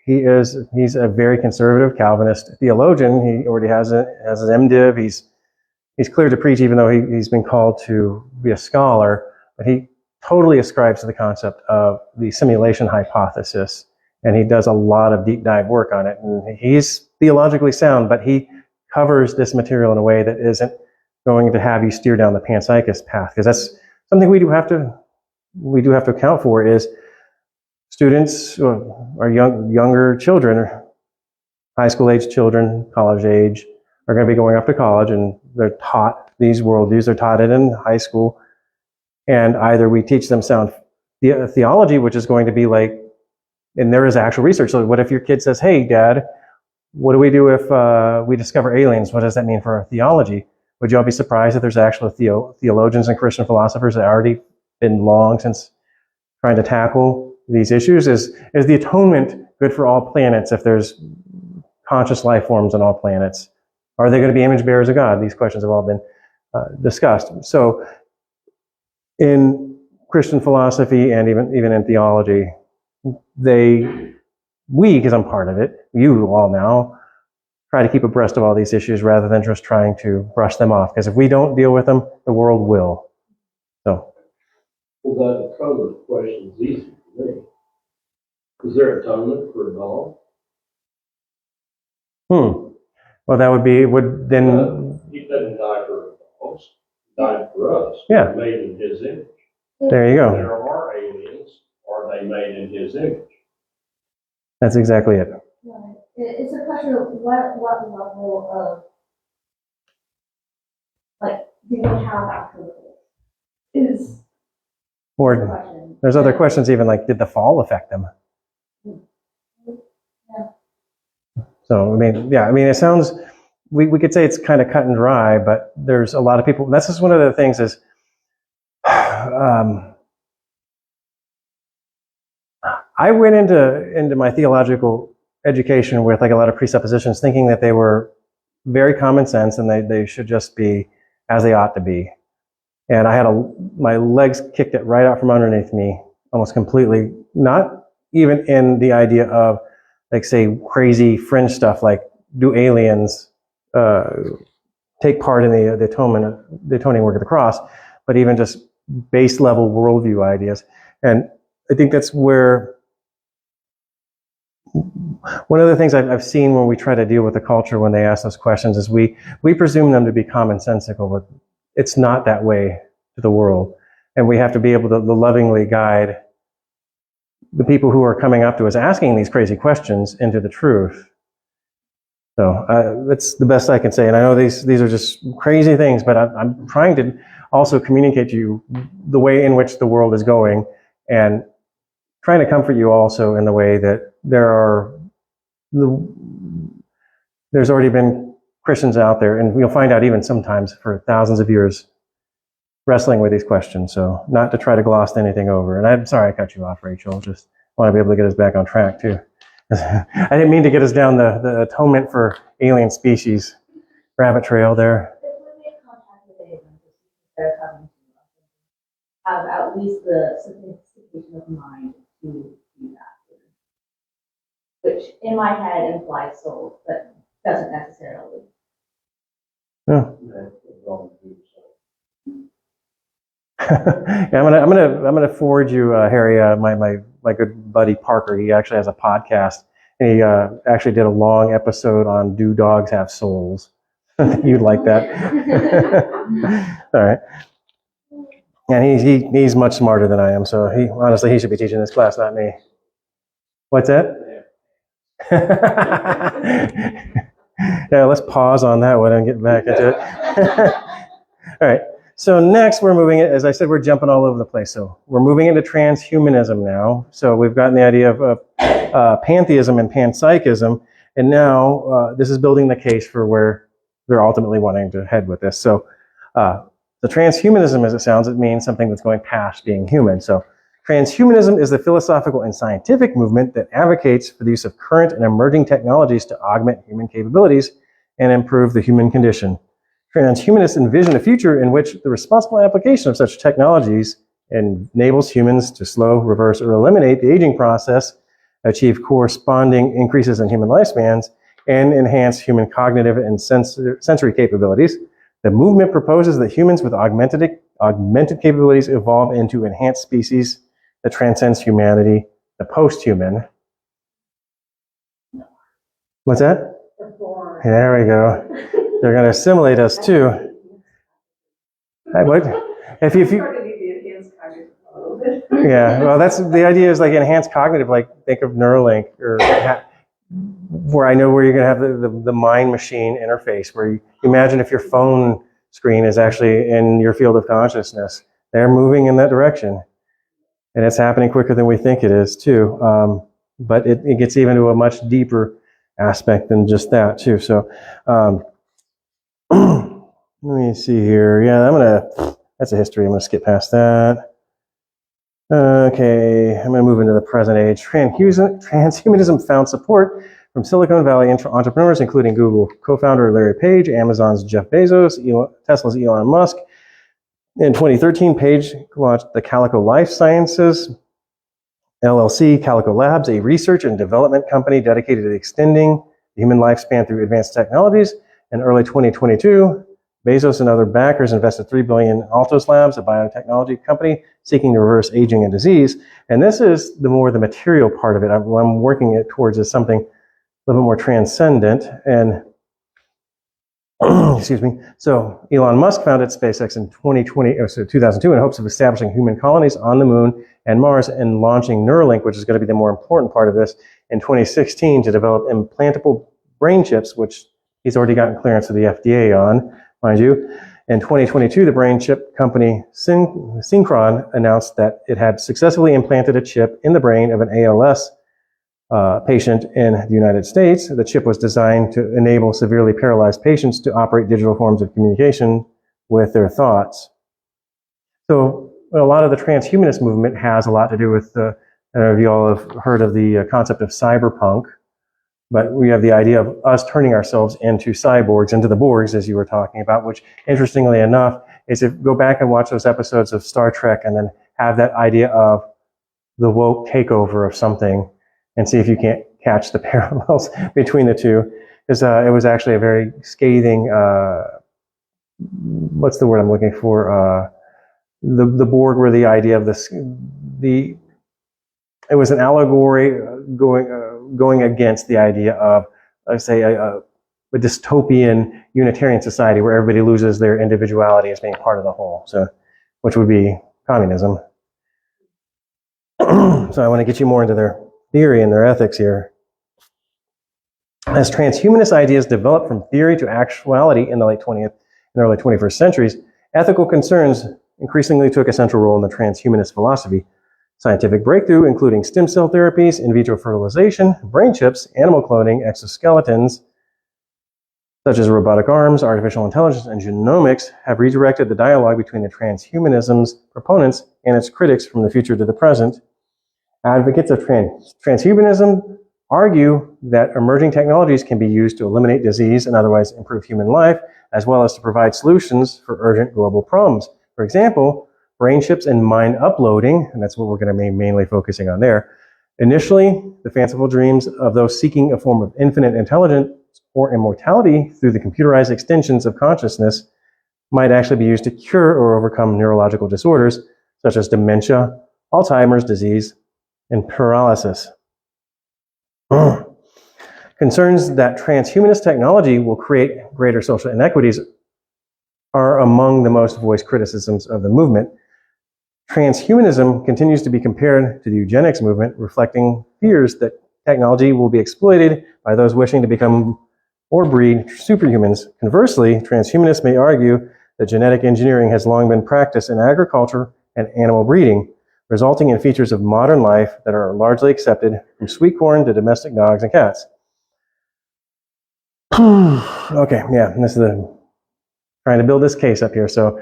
he's a very conservative Calvinist theologian. He already has his MDiv. He's cleared to preach, even though he's been called to be a scholar. But he totally ascribes to the concept of the simulation hypothesis, and he does a lot of deep dive work on it. And he's theologically sound, but he covers this material in a way that isn't going to have you steer down the panpsychist path, because that's something we do have to account for. Is students or younger children, or high school age children, college age, are going to be going off to college, and they're taught these worldviews. They're taught it in high school, and either we teach them sound theology, which is going to be like, and there is actual research. So what if your kid says, "Hey, Dad, what do we do if we discover aliens? What does that mean for our theology?" Would you all be surprised that there's actual theologians and Christian philosophers that have already been long since trying to tackle these issues? Is the atonement good for all planets if there's conscious life forms on all planets? Are they going to be image bearers of God? These questions have all been discussed. So in Christian philosophy and even in theology, because I'm part of it, you all now, try to keep abreast of all these issues rather than just trying to brush them off. Because if we don't deal with them, the world will. So. Well, that atonement question is easy for me. Is there atonement for a dog? Well, that would then. He didn't die for dogs. He died for us. Yeah. Made in his image. There you go. There are aliens. Are they made in his image? That's exactly it. Right. It's a question of what level of, like, do they have actual is Or the question. there's other questions even like, did the fall affect them? Yeah. So, it sounds, we could say it's kind of cut and dry, but there's a lot of people, that's just one of the things is, I went into my theological education with like a lot of presuppositions, thinking that they were very common sense, and they should just be as they ought to be. And I had my legs kicked it right out from underneath me, almost completely, not even in the idea of, like, say, crazy fringe stuff like, do aliens take part in the atoning work of the cross, but even just base level worldview ideas. And I think that's where one of the things I've seen when we try to deal with the culture when they ask those questions is we presume them to be commonsensical, but it's not that way to the world. And we have to be able to lovingly guide the people who are coming up to us asking these crazy questions into the truth. So that's the best I can say. And I know these are just crazy things, but I'm trying to also communicate to you the way in which the world is going, and trying to comfort you also in the way that there's already been Christians out there, and you'll find out even sometimes for thousands of years, wrestling with these questions. So not to try to gloss anything over. And I'm sorry I cut you off, Rachel. Just want to be able to get us back on track too. I didn't mean to get us down the atonement for alien species rabbit trail there. If we make contact with aliens, they're coming to us, have at least the sophistication of mind to do that. Which in my head implies soul, but doesn't necessarily. Yeah. Yeah, I'm gonna forward you, Harry, my good buddy Parker. He actually has a podcast, and he actually did a long episode on "Do Dogs Have Souls?" You'd like that. All right. And he's much smarter than I am, so he should be teaching this class, not me. What's that? Yeah, let's pause on that one and get back into it. All right. So next, we're moving it. As I said, we're jumping all over the place. So we're moving into transhumanism now. So we've gotten the idea of pantheism and panpsychism, and now this is building the case for where they're ultimately wanting to head with this. So the transhumanism, as it sounds, it means something that's going past being human. So transhumanism is the philosophical and scientific movement that advocates for the use of current and emerging technologies to augment human capabilities and improve the human condition. Transhumanists envision a future in which the responsible application of such technologies enables humans to slow, reverse, or eliminate the aging process, achieve corresponding increases in human lifespans, and enhance human cognitive and sensory capabilities. The movement proposes that humans with augmented capabilities evolve into enhanced species that transcends humanity, the posthuman. What's that? There we go. They're going to assimilate us too. If you yeah, well, that's the idea, is like enhanced cognitive, like think of Neuralink, or where I know where you're going to have the mind machine interface, where you imagine if your phone screen is actually in your field of consciousness. They're moving in that direction, and it's happening quicker than we think it is too. But it gets even to a much deeper aspect than just that too. So let me see here. Yeah, that's a history. I'm gonna skip past that. Okay, I'm gonna move into the present age. Transhumanism found support from Silicon Valley entrepreneurs, including Google co-founder Larry Page, Amazon's Jeff Bezos, Tesla's Elon Musk. In 2013, Page launched the Calico Life Sciences LLC, Calico Labs, a research and development company dedicated to extending the human lifespan through advanced technologies. In early 2022, Bezos and other backers invested $3 billion in Altos Labs, a biotechnology company seeking to reverse aging and disease. And this is the material part of it. I'm working it towards is something a little bit more transcendent. And excuse me. So Elon Musk founded SpaceX in 2002 in hopes of establishing human colonies on the moon and Mars, and launching Neuralink, which is going to be the more important part of this, in 2016 to develop implantable brain chips, which he's already gotten clearance of the FDA on, mind you. In 2022, the brain chip company Synchron announced that it had successfully implanted a chip in the brain of an ALS patient in the United States. The chip was designed to enable severely paralyzed patients to operate digital forms of communication with their thoughts. So a lot of the transhumanist movement has a lot to do with, I don't know if you all have heard of the concept of cyberpunk, But we have the idea of us turning ourselves into cyborgs, into the Borgs, as you were talking about, which, interestingly enough, is if go back and watch those episodes of Star Trek and then have that idea of the woke takeover of something and see if you can't catch the parallels between the two. Because it was actually a very scathing, what's the word I'm looking for? The Borg were the idea of this, it was an allegory going against the idea of, let's say, a dystopian Unitarian society where everybody loses their individuality as being part of the whole, so which would be communism. So I want to get you more into their theory and their ethics here. As transhumanist ideas developed from theory to actuality in the late 20th and early 21st centuries, ethical concerns increasingly took a central role in the transhumanist philosophy. Scientific breakthrough, including stem cell therapies, in vitro fertilization, brain chips, animal cloning, exoskeletons, such as robotic arms, artificial intelligence, and genomics, have redirected the dialogue between the transhumanism's proponents and its critics from the future to the present. Advocates of transhumanism argue that emerging technologies can be used to eliminate disease and otherwise improve human life, as well as to provide solutions for urgent global problems. For example, brain chips and mind uploading, and that's what we're going to be mainly focusing on there. Initially, the fanciful dreams of those seeking a form of infinite intelligence or immortality through the computerized extensions of consciousness might actually be used to cure or overcome neurological disorders such as dementia, Alzheimer's disease, and paralysis. Concerns that transhumanist technology will create greater social inequities are among the most voiced criticisms of the movement. Transhumanism continues to be compared to the eugenics movement, reflecting fears that technology will be exploited by those wishing to become or breed superhumans. Conversely, transhumanists may argue that genetic engineering has long been practiced in agriculture and animal breeding, resulting in features of modern life that are largely accepted, from sweet corn to domestic dogs and cats. Okay, yeah, this is trying to build this case up here. So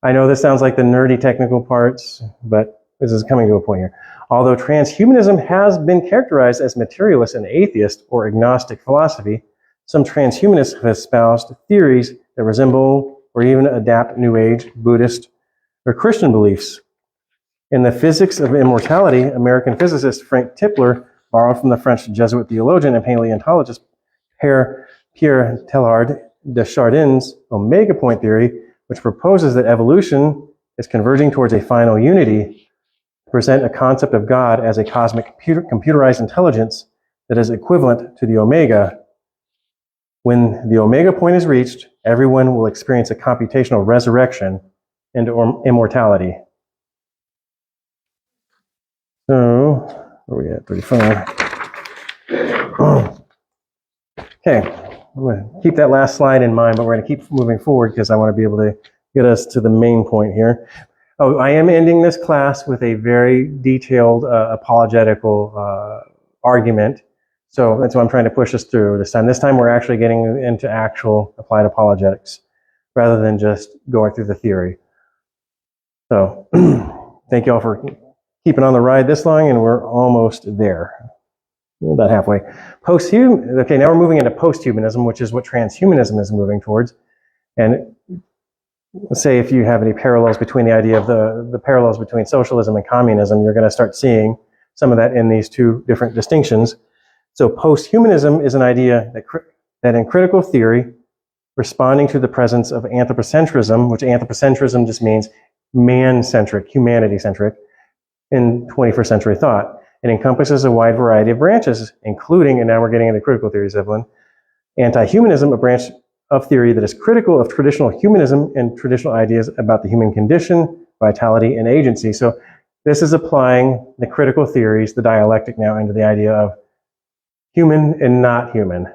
I know this sounds like the nerdy technical parts, but this is coming to a point here. Although transhumanism has been characterized as materialist and atheist or agnostic philosophy, some transhumanists have espoused theories that resemble or even adapt New Age, Buddhist, or Christian beliefs. In The Physics of Immortality, American physicist Frank Tipler borrowed from the French Jesuit theologian and paleontologist Pierre Teilhard de Chardin's omega point theory, which proposes that evolution is converging towards a final unity, to present a concept of God as a cosmic computerized intelligence that is equivalent to the omega. When the omega point is reached, everyone will experience a computational resurrection into immortality. So, where are we at? 35. Okay, I'm going to keep that last slide in mind, but we're going to keep moving forward because I want to be able to get us to the main point here. Oh, I am ending this class with a very detailed apologetical argument. So that's why I'm trying to push us through this time. This time we're actually getting into actual applied apologetics rather than just going through the theory. So thank you all for keeping on the ride this long, and we're almost there. We're about halfway. Okay, now we're moving into posthumanism, which is what transhumanism is moving towards. And let's say if you have any parallels between the idea of the parallels between socialism and communism, you're going to start seeing some of that in these two different distinctions. So posthumanism is an idea that in critical theory, responding to the presence of anthropocentrism, which anthropocentrism just means man-centric, humanity-centric, in 21st century thought. It encompasses a wide variety of branches, including, and now we're getting into critical theories, Evelyn, anti-humanism, a branch of theory that is critical of traditional humanism and traditional ideas about the human condition, vitality, and agency. So this is applying the critical theories, the dialectic now, into the idea of human and not human.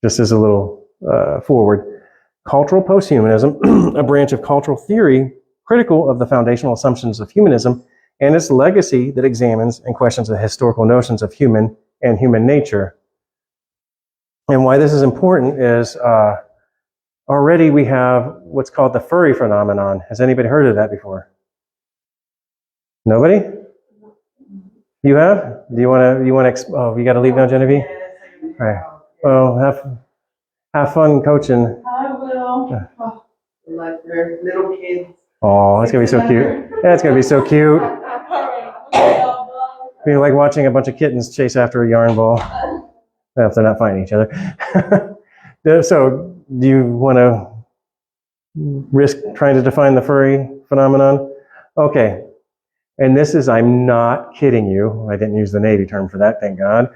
Just as a little forward. Cultural posthumanism, a branch of cultural theory critical of the foundational assumptions of humanism and its legacy that examines and questions the historical notions of human and human nature. And why this is important is already we have what's called the Furry Phenomenon. Has anybody heard of that before? Nobody? You have? Do you want to? Oh, you got to leave now, Genevieve? Right. Well, have fun coaching. I will. Oh, like they're little kids. Oh, it's gonna be so cute. That's gonna be so cute. All right. Bye. Be like watching a bunch of kittens chase after a yarn ball. If they're not fighting each other. So, do you want to risk trying to define the furry phenomenon? Okay. And this is, I'm not kidding you. I didn't use the Navy term for that, thank God.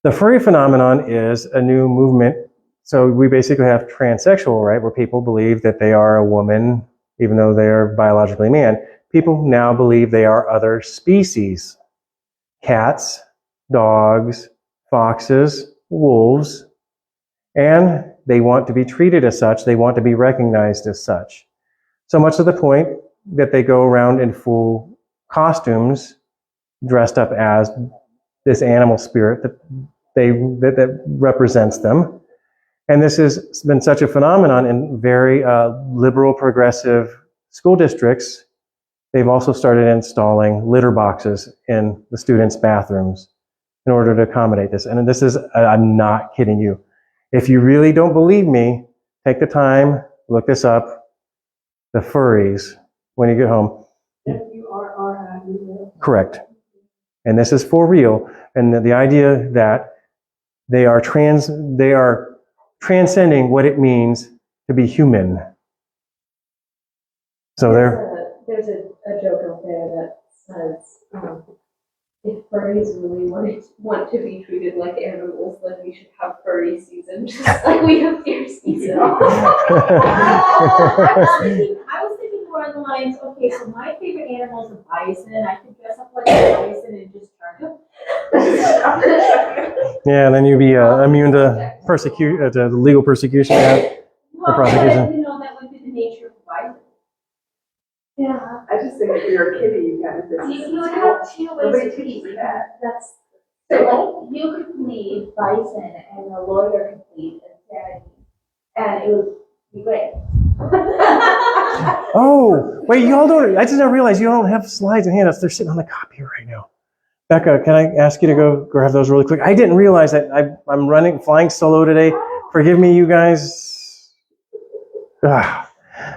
The furry phenomenon is a new movement. So we basically have transsexual, right, where people believe that they are a woman, even though they are biologically man. People now believe they are other species. Cats, dogs, foxes, wolves, and they want to be treated as such. They want to be recognized as such. So much to the point that they go around in full costumes, dressed up as this animal spirit that represents them. And this has been such a phenomenon in very liberal, progressive school districts. They've also started installing litter boxes in the students' bathrooms in order to accommodate this. And this is, I'm not kidding you. If you really don't believe me, take the time, look this up. The furries, when you get home. F-U-R-R-I-E. Correct. And this is for real. And the idea that they are transcending what it means to be human. So There's a joke out there that says, if furries really want to be treated like animals, then we should have furry season, just like we have deer season. I was thinking more on the lines, okay, so my favorite animal is a bison. I could dress up like a bison and just charge him. yeah, and then you'd be immune to to legal persecution. Well, prosecution. you know, that would be the nature of the bison. Yeah. I just think if you're a kitty, you kind of You would have two ways Nobody to teaches plead. that. That's so like you could plead bison and the lawyer could plead insanity, and it would be great. Oh, wait, y'all don't, I just now realized you don't have slides and handouts. They're sitting on the copy right now. Becca, can I ask you to go grab those really quick? I didn't realize that I'm flying solo today. Forgive me, you guys. All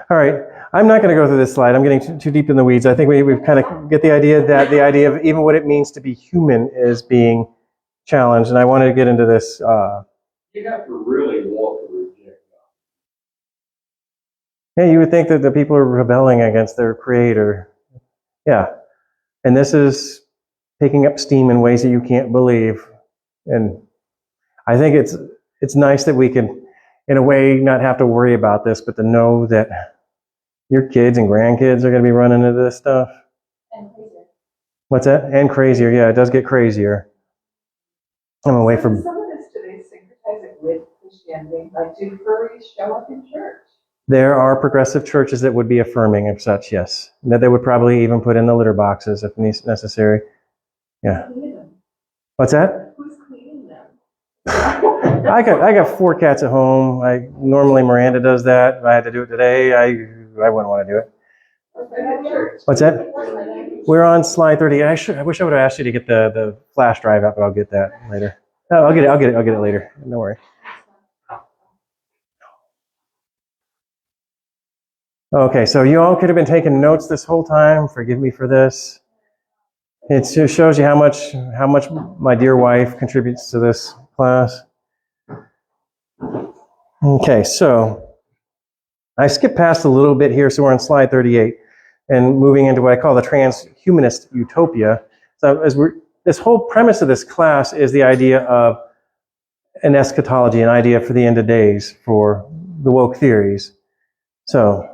right. I'm not going to go through this slide. I'm getting too deep in the weeds. I think we've kind of get the idea of even what it means to be human is being challenged. And I wanted to get into this. You have to really want to reject Yeah, you would think that the people are rebelling against their creator. Yeah. And this is picking up steam in ways that you can't believe. And I think it's nice that we can, in a way, not have to worry about this, but to know that your kids and grandkids are going to be running into this stuff. And crazier. What's that? And crazier. Yeah, it does get crazier. I'm away from. Some of this today syncretize it with Christianity. Like, do furries show up in church? There are progressive churches that would be affirming of such, yes. That they would probably even put in the litter boxes if necessary. Yeah. Who's cleaning them? What's that? Who's cleaning them? I got 4 cats at home. Normally Miranda does that. If I had to do it today, I wouldn't want to do it. What's that? We're on slide 30. I wish I would have asked you to get the flash drive out, but I'll get that later. No, I'll get it later. Don't worry. Okay, so you all could have been taking notes this whole time. Forgive me for this. It just shows you how much my dear wife contributes to this class. Okay, so I skipped past a little bit here, so we're on slide 38, and moving into what I call the Transhumanist Utopia. So this whole premise of this class is the idea of an eschatology, an idea for the end of days, for the woke theories. So,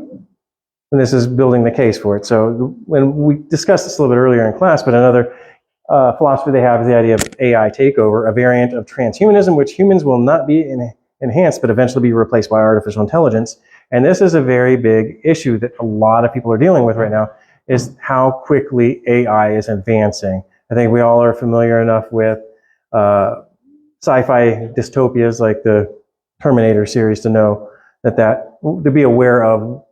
and this is building the case for it. So when we discussed this a little bit earlier in class, but another philosophy they have is the idea of AI takeover, a variant of transhumanism, which humans will not be enhanced, but eventually be replaced by artificial intelligence. And this is a very big issue that a lot of people are dealing with right now, is how quickly AI is advancing. I think we all are familiar enough with sci-fi dystopias like the Terminator series to know to be aware of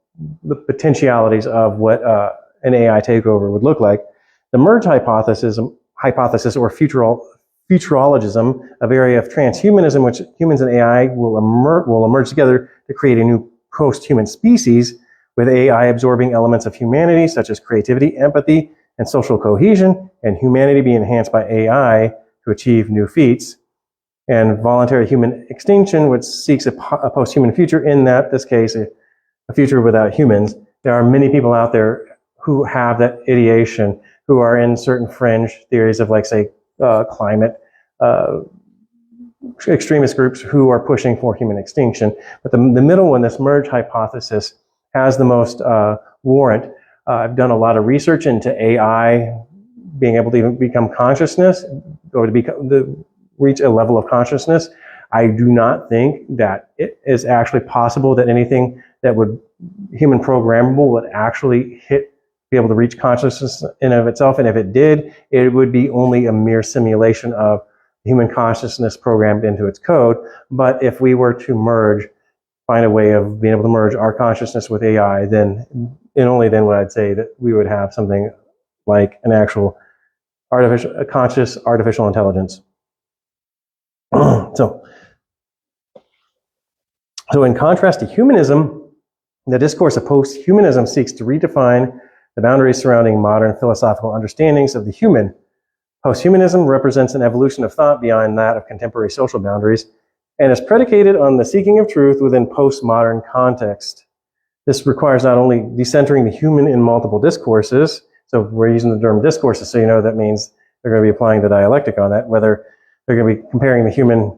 the potentialities of what an AI takeover would look like. The merge hypothesis or futurologism, a area of transhumanism, which humans and AI will emerge together to create a new post-human species, with AI absorbing elements of humanity, such as creativity, empathy, and social cohesion, and humanity being enhanced by AI to achieve new feats. And voluntary human extinction, which seeks a post-human future, in this case, a future without humans. There are many people out there who have that ideation, who are in certain fringe theories of, like, say, climate, extremist groups who are pushing for human extinction. But the middle one, this merge hypothesis, has the most warrant. I've done a lot of research into AI being able to even become consciousness, or to reach a level of consciousness. I do not think that it is actually possible that anything that would human programmable would actually be able to reach consciousness in of itself. And if it did, it would be only a mere simulation of human consciousness programmed into its code. But if we were to find a way of being able to merge our consciousness with AI, then, and only then would I say that we would have something like an actual conscious artificial intelligence. So in contrast to humanism, the discourse of posthumanism seeks to redefine the boundaries surrounding modern philosophical understandings of the human. Posthumanism represents an evolution of thought beyond that of contemporary social boundaries, and is predicated on the seeking of truth within postmodern context. This requires not only decentering the human in multiple discourses, so we're using the term discourses, so you know that means they're going to be applying the dialectic on that, whether they're going to be comparing the human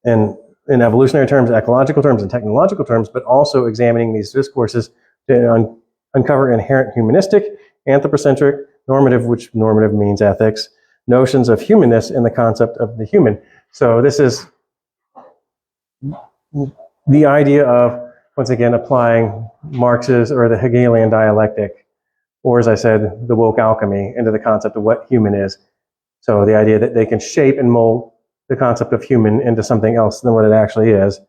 in evolutionary terms, ecological terms, and technological terms, but also examining these discourses to uncover inherent humanistic, anthropocentric, normative, which normative means ethics, notions of humanness in the concept of the human. So this is the idea of, once again, applying Marx's or the Hegelian dialectic, or as I said, the woke alchemy, into the concept of what human is. So the idea that they can shape and mold the concept of human into something else than what it actually is.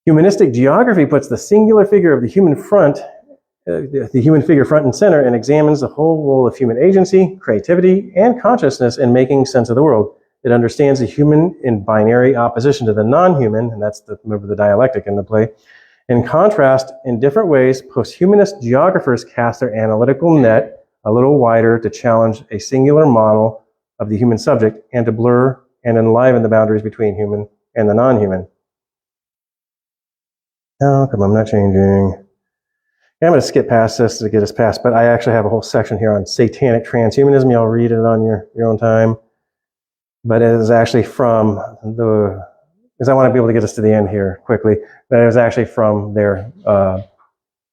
Humanistic geography puts the singular figure of the human figure front and center, and examines the whole role of human agency, creativity, and consciousness in making sense of the world. It understands the human in binary opposition to the non-human, and that's remember the dialectic in the play. In contrast, in different ways, posthumanist geographers cast their analytical net a little wider to challenge a singular model of the human subject, and to blur and enliven the boundaries between human and the non-human. Oh, come on, I'm not changing. Yeah, I'm going to skip past this to get us past, but I actually have a whole section here on satanic transhumanism. Y'all read it on your own time. But it is actually from because I want to be able to get us to the end here quickly, but it was actually from their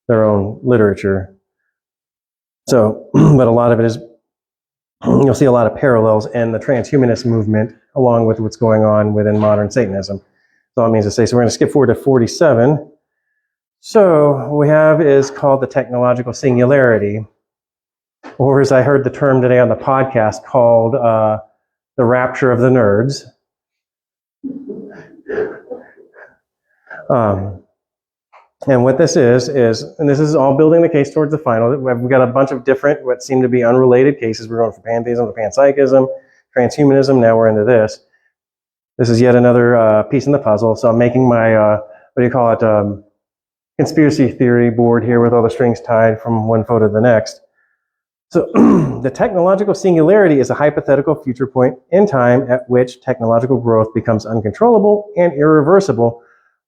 own literature. So, but a lot of it is, you'll see a lot of parallels in the transhumanist movement along with what's going on within modern Satanism. That's all it means to say. So we're going to skip forward to 47. So what we have is called the technological singularity, or as I heard the term today on the podcast, called the rapture of the nerds. And what this is, and this is all building the case towards the final. We've got a bunch of different, what seem to be unrelated cases. We're going from Pantheism to Panpsychism, Transhumanism, now we're into this. This is yet another piece in the puzzle. So I'm making my, conspiracy theory board here with all the strings tied from one photo to the next. So the technological singularity is a hypothetical future point in time at which technological growth becomes uncontrollable and irreversible,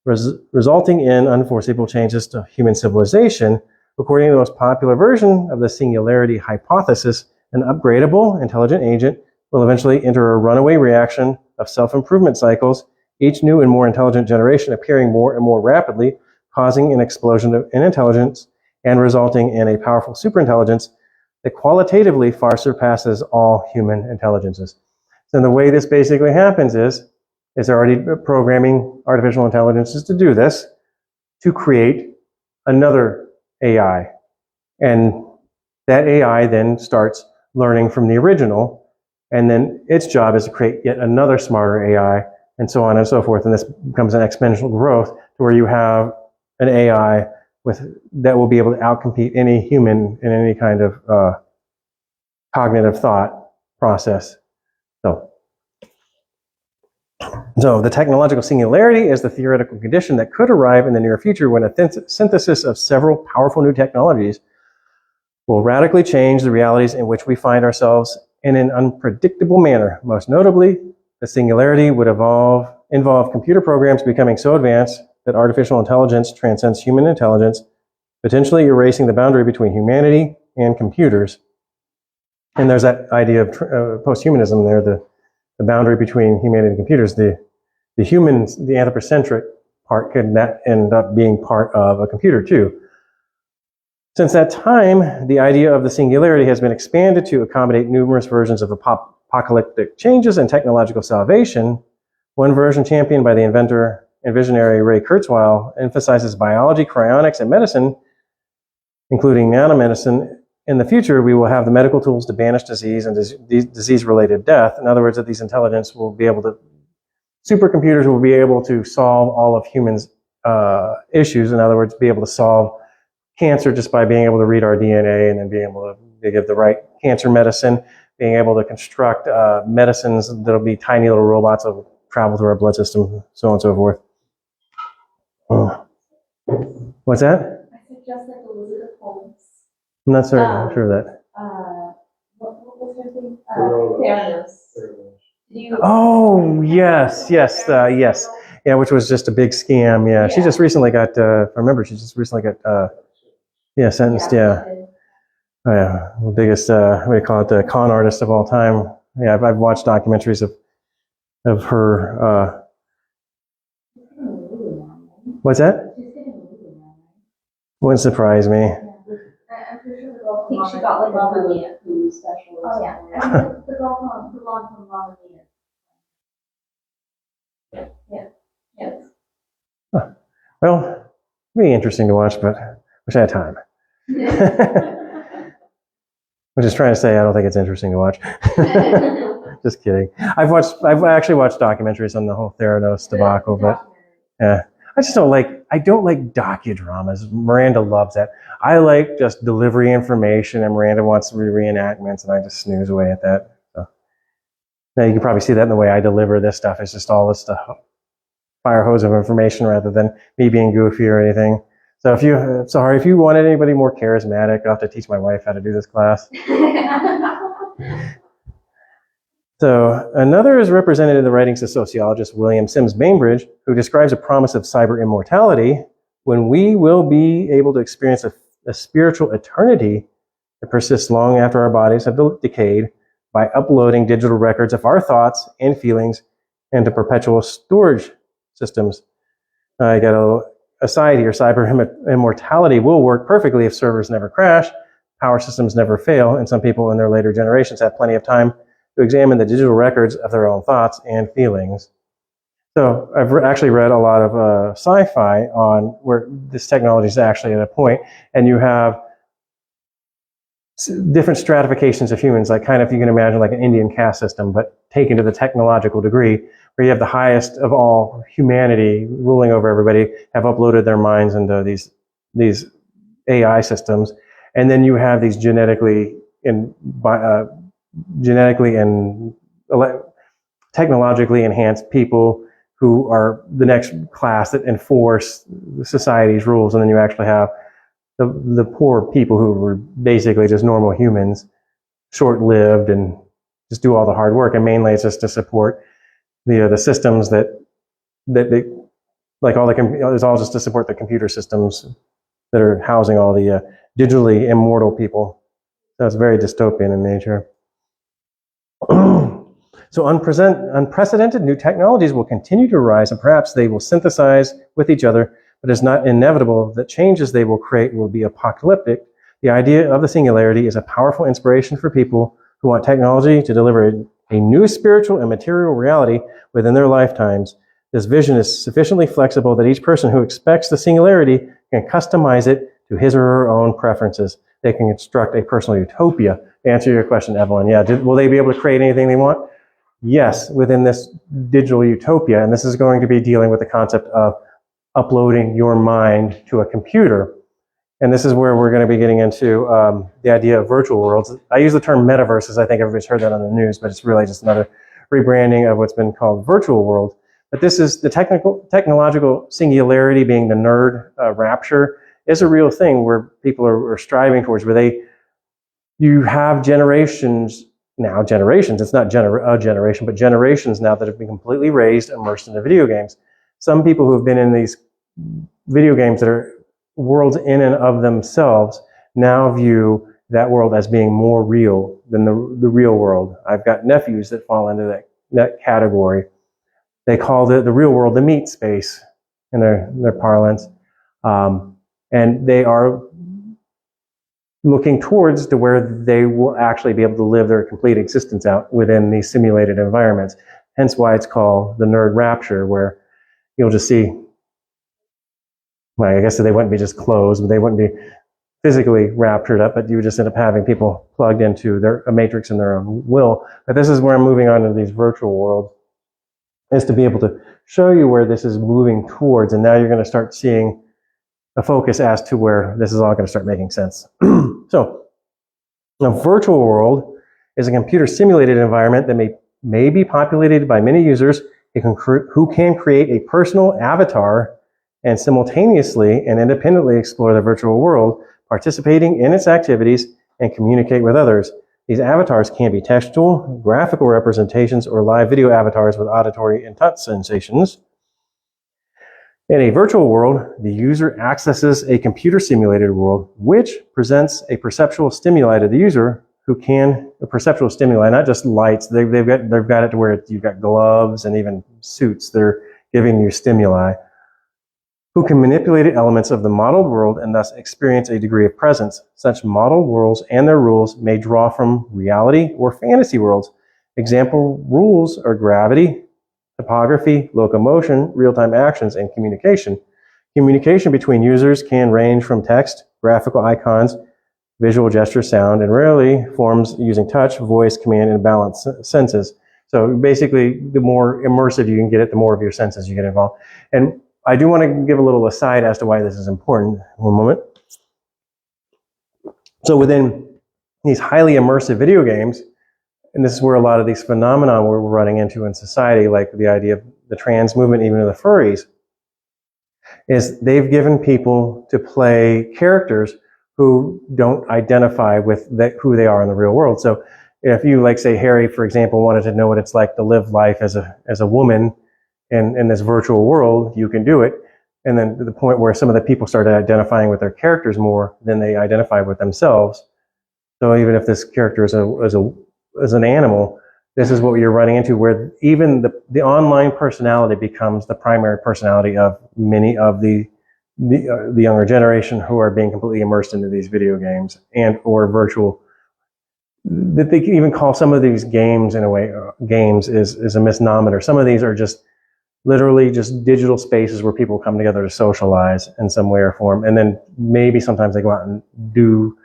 resulting in unforeseeable changes to human civilization. According to the most popular version of the singularity hypothesis, an upgradable intelligent agent will eventually enter a runaway reaction of self-improvement cycles, each new and more intelligent generation appearing more and more rapidly, causing an explosion in intelligence and resulting in a powerful superintelligence that qualitatively far surpasses all human intelligences. So the way this basically happens is they're already programming artificial intelligences to do this, to create another AI. And that AI then starts learning from the original, and then its job is to create yet another smarter AI, and so on and so forth. And this becomes an exponential growth to where you have an AI that will be able to outcompete any human in any kind of cognitive thought process. So So the technological singularity is the theoretical condition that could arrive in the near future when a synthesis of several powerful new technologies will radically change the realities in which we find ourselves in an unpredictable manner. Most notably, the singularity would involve computer programs becoming so advanced that artificial intelligence transcends human intelligence, potentially erasing the boundary between humanity and computers. And there's that idea of posthumanism there, the boundary between humanity and computers. The humans, the anthropocentric part could end up being part of a computer too. Since that time, the idea of the singularity has been expanded to accommodate numerous versions of apocalyptic changes and technological salvation. One version championed by the inventor and visionary Ray Kurzweil emphasizes biology, cryonics, and medicine, including nanomedicine. In the future, we will have the medical tools to banish disease and disease-related death. In other words, that these intelligence will be able to, supercomputers will be able to solve all of humans' issues. In other words, be able to solve cancer just by being able to read our DNA and then being able to give the right cancer medicine, being able to construct medicines that'll be tiny little robots that will travel through our blood system, so on and so forth. What's that? I said just like Elizabeth Holmes. I'm not certain. I'm sure of that. What was her name? Theranos. Theranos. Oh, yes. Yeah, which was just a big scam. Yeah, she just recently got, if I remember, she just recently got, sentenced, yeah. Oh, yeah, the biggest, what do you call it, the con artist of all time. Yeah, I've watched documentaries of her, what's that? Wouldn't surprise me. I'm pretty sure the girl from I think she got like a really food specialist. Oh yeah, and the girl from the blonde from Mamma Mia. Yes. Huh. Well, it'd be interesting to watch, but wish I had time. I'm just trying to say I don't think it's interesting to watch. Just kidding. I've actually watched documentaries on the whole Theranos debacle, but yeah. I don't like docudramas. Miranda loves that. I like just delivery information, and Miranda wants to reenactments, and I just snooze away at that. So now you can probably see that in the way I deliver this stuff. It's just all this fire hose of information rather than me being goofy or anything. So if you wanted anybody more charismatic, I'll have to teach my wife how to do this class. So another is represented in the writings of sociologist William Sims Bainbridge, who describes a promise of cyber immortality when we will be able to experience a spiritual eternity that persists long after our bodies have decayed by uploading digital records of our thoughts and feelings into perpetual storage systems. I got a aside here, cyber immortality will work perfectly if servers never crash, power systems never fail, and some people in their later generations have plenty of time to examine the digital records of their own thoughts and feelings. So I've actually read a lot of sci-fi on where this technology is actually at a point, and you have different stratifications of humans, like kind of, you can imagine like an Indian caste system, but taken to the technological degree, where you have the highest of all humanity ruling over everybody, have uploaded their minds into these AI systems, and then you have these genetically and technologically enhanced people who are the next class that enforce society's rules, and then you actually have the poor people who were basically just normal humans, short-lived, and just do all the hard work. And mainly it's just to support the systems that they, like all it's all just to support the computer systems that are housing all the digitally immortal people. So it's very dystopian in nature. So unprecedented new technologies will continue to rise, and perhaps they will synthesize with each other, but it's not inevitable that changes they will create will be apocalyptic. The idea of the singularity is a powerful inspiration for people who want technology to deliver a new spiritual and material reality within their lifetimes. This vision is sufficiently flexible that each person who expects the singularity can customize it to his or her own preferences. They can construct a personal utopia. To answer your question, Evelyn, yeah, will they be able to create anything they want? Yes, within this digital utopia, and this is going to be dealing with the concept of uploading your mind to a computer. And this is where we're going to be getting into the idea of virtual worlds. I use the term metaverse, as I think everybody's heard that on the news, but it's really just another rebranding of what's been called virtual world. But this is the technological singularity, being the nerd rapture, is a real thing where people are striving towards, where you have generations, it's not a generation, but generations now that have been completely raised, immersed into video games. Some people who have been in these video games that are worlds in and of themselves now view that world as being more real than the real world. I've got nephews that fall into that category. They call the real world the meat space in their parlance. And they are looking towards to where they will actually be able to live their complete existence out within these simulated environments. Hence why it's called the nerd rapture, where you'll just see, well, I guess they wouldn't be just closed, but they wouldn't be physically raptured up, but you would just end up having people plugged into a matrix in their own will. But this is where I'm moving on to these virtual worlds, is to be able to show you where this is moving towards, and now you're going to start seeing a focus as to where this is all going to start making sense. So, a virtual world is a computer simulated environment that may be populated by many users who can create a personal avatar and simultaneously and independently explore the virtual world, participating in its activities and communicate with others. These avatars can be textual, graphical representations, or live video avatars with auditory and touch sensations. In a virtual world, the user accesses a computer simulated world, which presents a perceptual stimuli to the user a perceptual stimuli, not just lights. They've got it to where you've got gloves and even suits that are giving you stimuli, who can manipulate elements of the modeled world and thus experience a degree of presence. Such modeled worlds and their rules may draw from reality or fantasy worlds. Example rules are gravity, topography, locomotion, real-time actions, and communication. Communication between users can range from text, graphical icons, visual gesture, sound, and rarely forms using touch, voice, command, and balanced senses. So basically, the more immersive you can get it, the more of your senses you get involved. And I do want to give a little aside as to why this is important. One moment. So within these highly immersive video games, and this is where a lot of these phenomena we're running into in society, like the idea of the trans movement, even of the furries, is they've given people to play characters who don't identify with who they are in the real world. So if you, like, say, Harry, for example, wanted to know what it's like to live life as a woman in this virtual world, you can do it. And then to the point where some of the people started identifying with their characters more than they identify with themselves. So even if this character is an animal, this is what you're running into, where even the online personality becomes the primary personality of many of the younger generation who are being completely immersed into these video games and or virtual. That they can even call some of these games, in a way, games is a misnomer. Some of these are just literally just digital spaces where people come together to socialize in some way or form, and then maybe sometimes they go out and do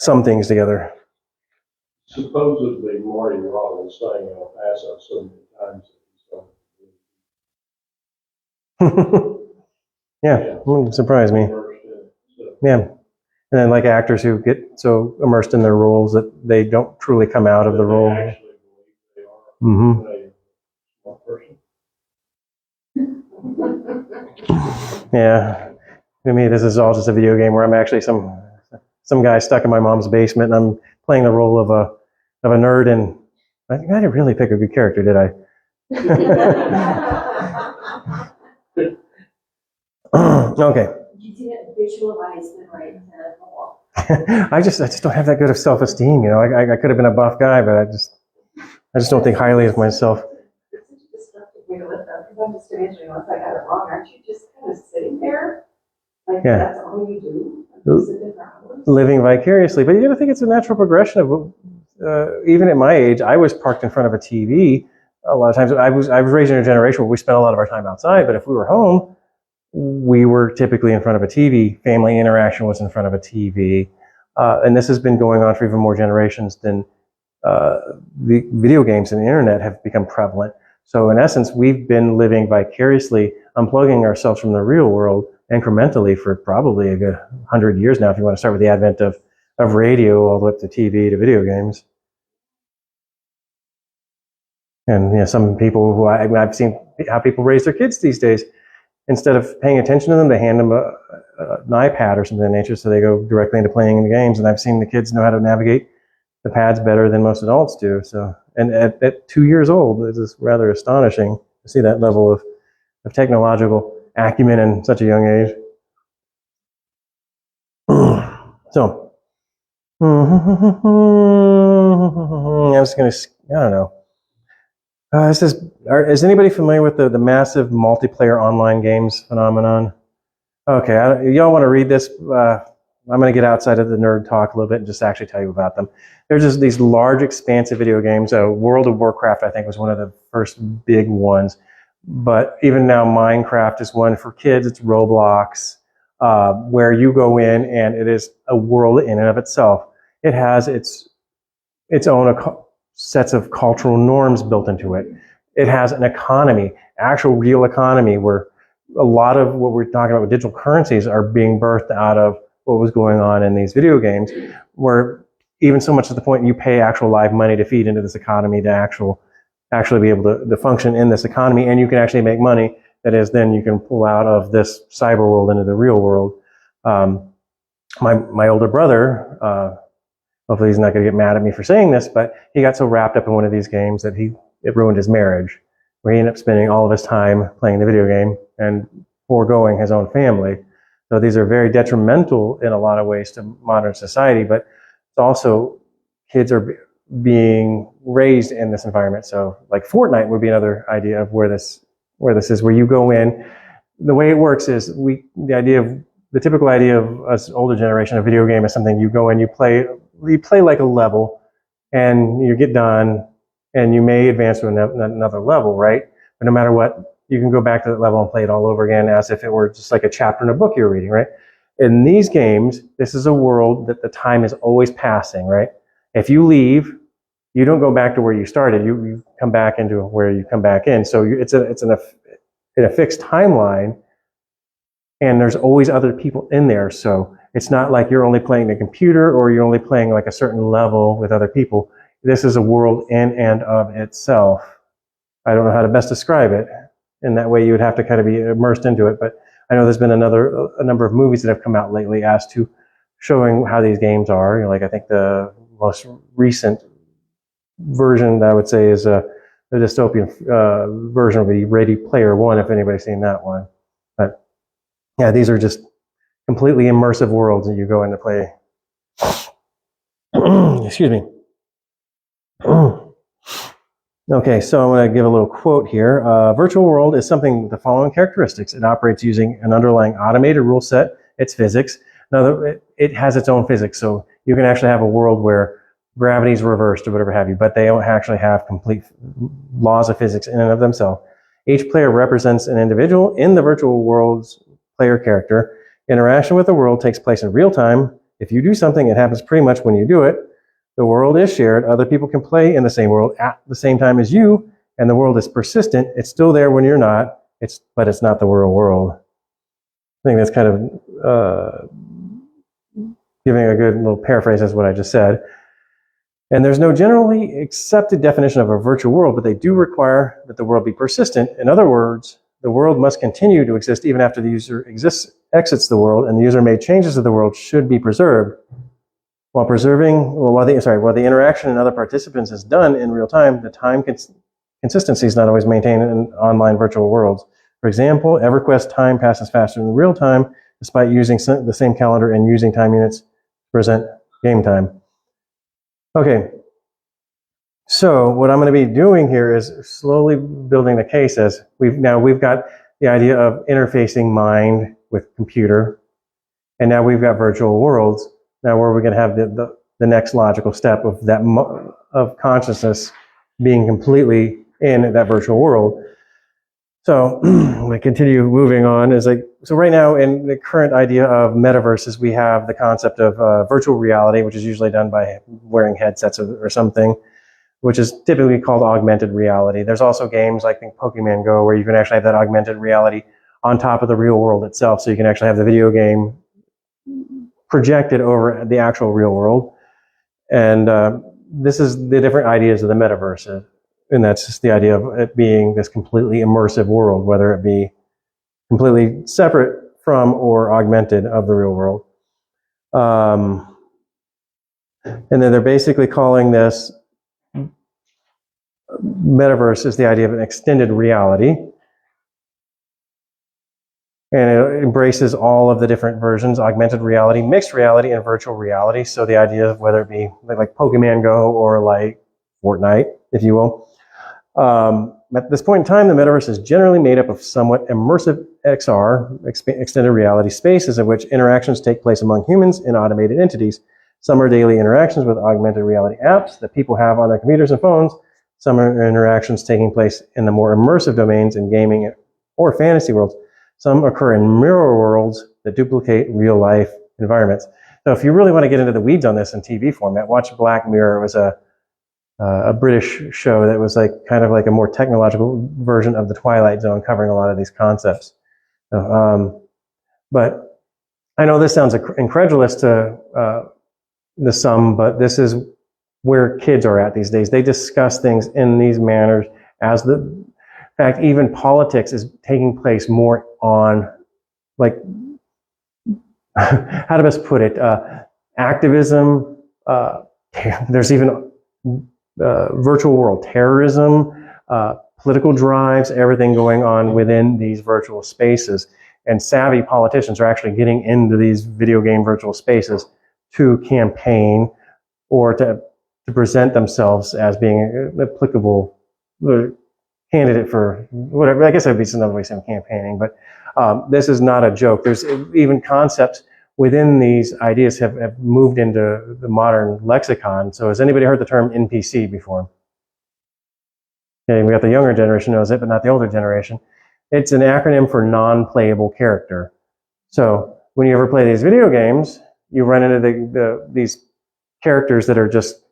some things together. Supposedly, Marty Rollins saying I'll pass out so many times that he's going Yeah, wouldn't surprise me. Yeah. And then like actors who get so immersed in their roles that they don't truly come out of the role. Actually believe they are Mm-hmm. a small person. Yeah. To me, this is all just a video game where I'm actually some guy stuck in my mom's basement, and I'm playing the role of a nerd, and I didn't really pick a good character, did I? Okay. You didn't visualize them right at all. I just don't have that good of self-esteem, you know. I could have been a buff guy, but I just don't think highly of myself. It's such a destructive way to live, though, because I'm just imagining once I got it wrong, aren't you just kind of sitting there? Like, Yeah. that's all you do? Like, you sit there for hours? Living vicariously, but you got to think it's a natural progression of even at my age, I was parked in front of a TV a lot of times. I was raised in a generation where we spent a lot of our time outside, but if we were home, we were typically in front of a TV. Family interaction was in front of a TV, and this has been going on for even more generations than the video games and the internet have become prevalent. So in essence, we've been living vicariously, unplugging ourselves from the real world incrementally for probably a good 100 years now, if you want to start with the advent of radio all the way up to TV to video games. And you know, some people who I've seen how people raise their kids these days. Instead of paying attention to them, they hand them an iPad or something of nature, so they go directly into playing the games. And I've seen the kids know how to navigate the pads better than most adults do. So, and at 2 years old, it is rather astonishing to see that level of technological acumen in such a young age. So, I was going to, I don't know. Is anybody familiar with the massive multiplayer online games phenomenon? Okay, y'all want to read this? I'm going to get outside of the nerd talk a little bit and just actually tell you about them. There's just these large, expansive video games. World of Warcraft, I think, was one of the first big ones. But even now, Minecraft is one for kids. It's Roblox, where you go in and it is a world in and of itself. It has its own sets of cultural norms built into it. It has an economy, actual real economy, where a lot of what we're talking about with digital currencies are being birthed out of what was going on in these video games, where even so much to the point you pay actual live money to feed into this economy to actually be able to function in this economy, and you can actually make money. That is, then you can pull out of this cyber world into the real world. My older brother, hopefully he's not going to get mad at me for saying this, but he got so wrapped up in one of these games that it ruined his marriage, where he ended up spending all of his time playing the video game and foregoing his own family. So these are very detrimental in a lot of ways to modern society, but it's also kids are being raised in this environment. So like Fortnite would be another idea of where this is, where you go in. The way it works is the typical idea of us older generation of video game is something you go in, you play like a level, and you get done, and you may advance to another level, right? But no matter what, you can go back to that level and play it all over again as if it were just like a chapter in a book you're reading, right? In these games, this is a world that the time is always passing, right? If you leave, you don't go back to where you started. You come back into where you come back in. So it's in a fixed timeline, and there's always other people in there. So it's not like you're only playing the computer or you're only playing like a certain level with other people. This is a world in and of itself. I don't know how to best describe it. In that way, you would have to kind of be immersed into it. But I know there's been a number of movies that have come out lately as to showing how these games are. You know, like I think the most recent version that I would say is the dystopian version would be Ready Player One, if anybody's seen that one. But yeah, these are just completely immersive worlds that you go in to play. Excuse me. Okay, so I'm going to give a little quote here. Virtual world is something with the following characteristics. It operates using an underlying automated rule set. It's physics. Now, it has its own physics, so you can actually have a world where gravity is reversed or whatever have you, but they don't actually have complete laws of physics in and of themselves. Each player represents an individual in the virtual world's player character. Interaction with the world takes place in real time. If you do something, it happens pretty much when you do it. The world is shared. Other people can play in the same world at the same time as you, and the world is persistent. It's still there when you're not, but it's not the real world. I think that's kind of giving a good little paraphrase as what I just said. And there's no generally accepted definition of a virtual world, but they do require that the world be persistent. In other words, the world must continue to exist even after the user exits the world, and the user-made changes to the world should be preserved. While the interaction in other participants is done in real time, the time consistency is not always maintained in online virtual worlds. For example, EverQuest time passes faster in real time, despite using the same calendar and using time units to present game time. Okay, so what I'm going to be doing here is slowly building the case as we've got the idea of interfacing mind with computer, and now we've got virtual worlds. Now, where we're going to have the next logical step of that of consciousness being completely in that virtual world. So I'm going to continue moving on. So right now, in the current idea of metaverses, we have the concept of virtual reality, which is usually done by wearing headsets or something, which is typically called augmented reality. There's also games like Pokemon Go, where you can actually have that augmented reality on top of the real world itself. So you can actually have the video game projected over the actual real world. And this is the different ideas of the metaverse. and that's just the idea of it being this completely immersive world, whether it be completely separate from or augmented of the real world. And then they're basically calling this metaverse is the idea of an extended reality. And it embraces all of the different versions, augmented reality, mixed reality, and virtual reality. So the idea of whether it be like Pokemon Go or like Fortnite, if you will. At this point in time, the metaverse is generally made up of somewhat immersive XR, extended reality spaces in which interactions take place among humans and automated entities. Some are daily interactions with augmented reality apps that people have on their computers and phones. Some are interactions taking place in the more immersive domains in gaming or fantasy worlds. Some occur in mirror worlds that duplicate real-life environments. So if you really want to get into the weeds on this in TV format, watch Black Mirror. It was a British show that was like kind of like a more technological version of the Twilight Zone, covering a lot of these concepts. But I know this sounds incredulous to the some, but this is where kids are at these days. They discuss things in these manners as in fact, even politics is taking place more on, like, how to best put it, activism, there's even virtual world terrorism, political drives, everything going on within these virtual spaces. And savvy politicians are actually getting into these video game virtual spaces to campaign or to present themselves as being an applicable candidate for whatever. I guess that would be another way of saying campaigning, but this is not a joke. There's even concepts within these ideas have moved into the modern lexicon. So has anybody heard the term NPC before? Okay, we got the younger generation knows it, but not the older generation. It's an acronym for non-playable character. So when you ever play these video games, you run into these characters that are just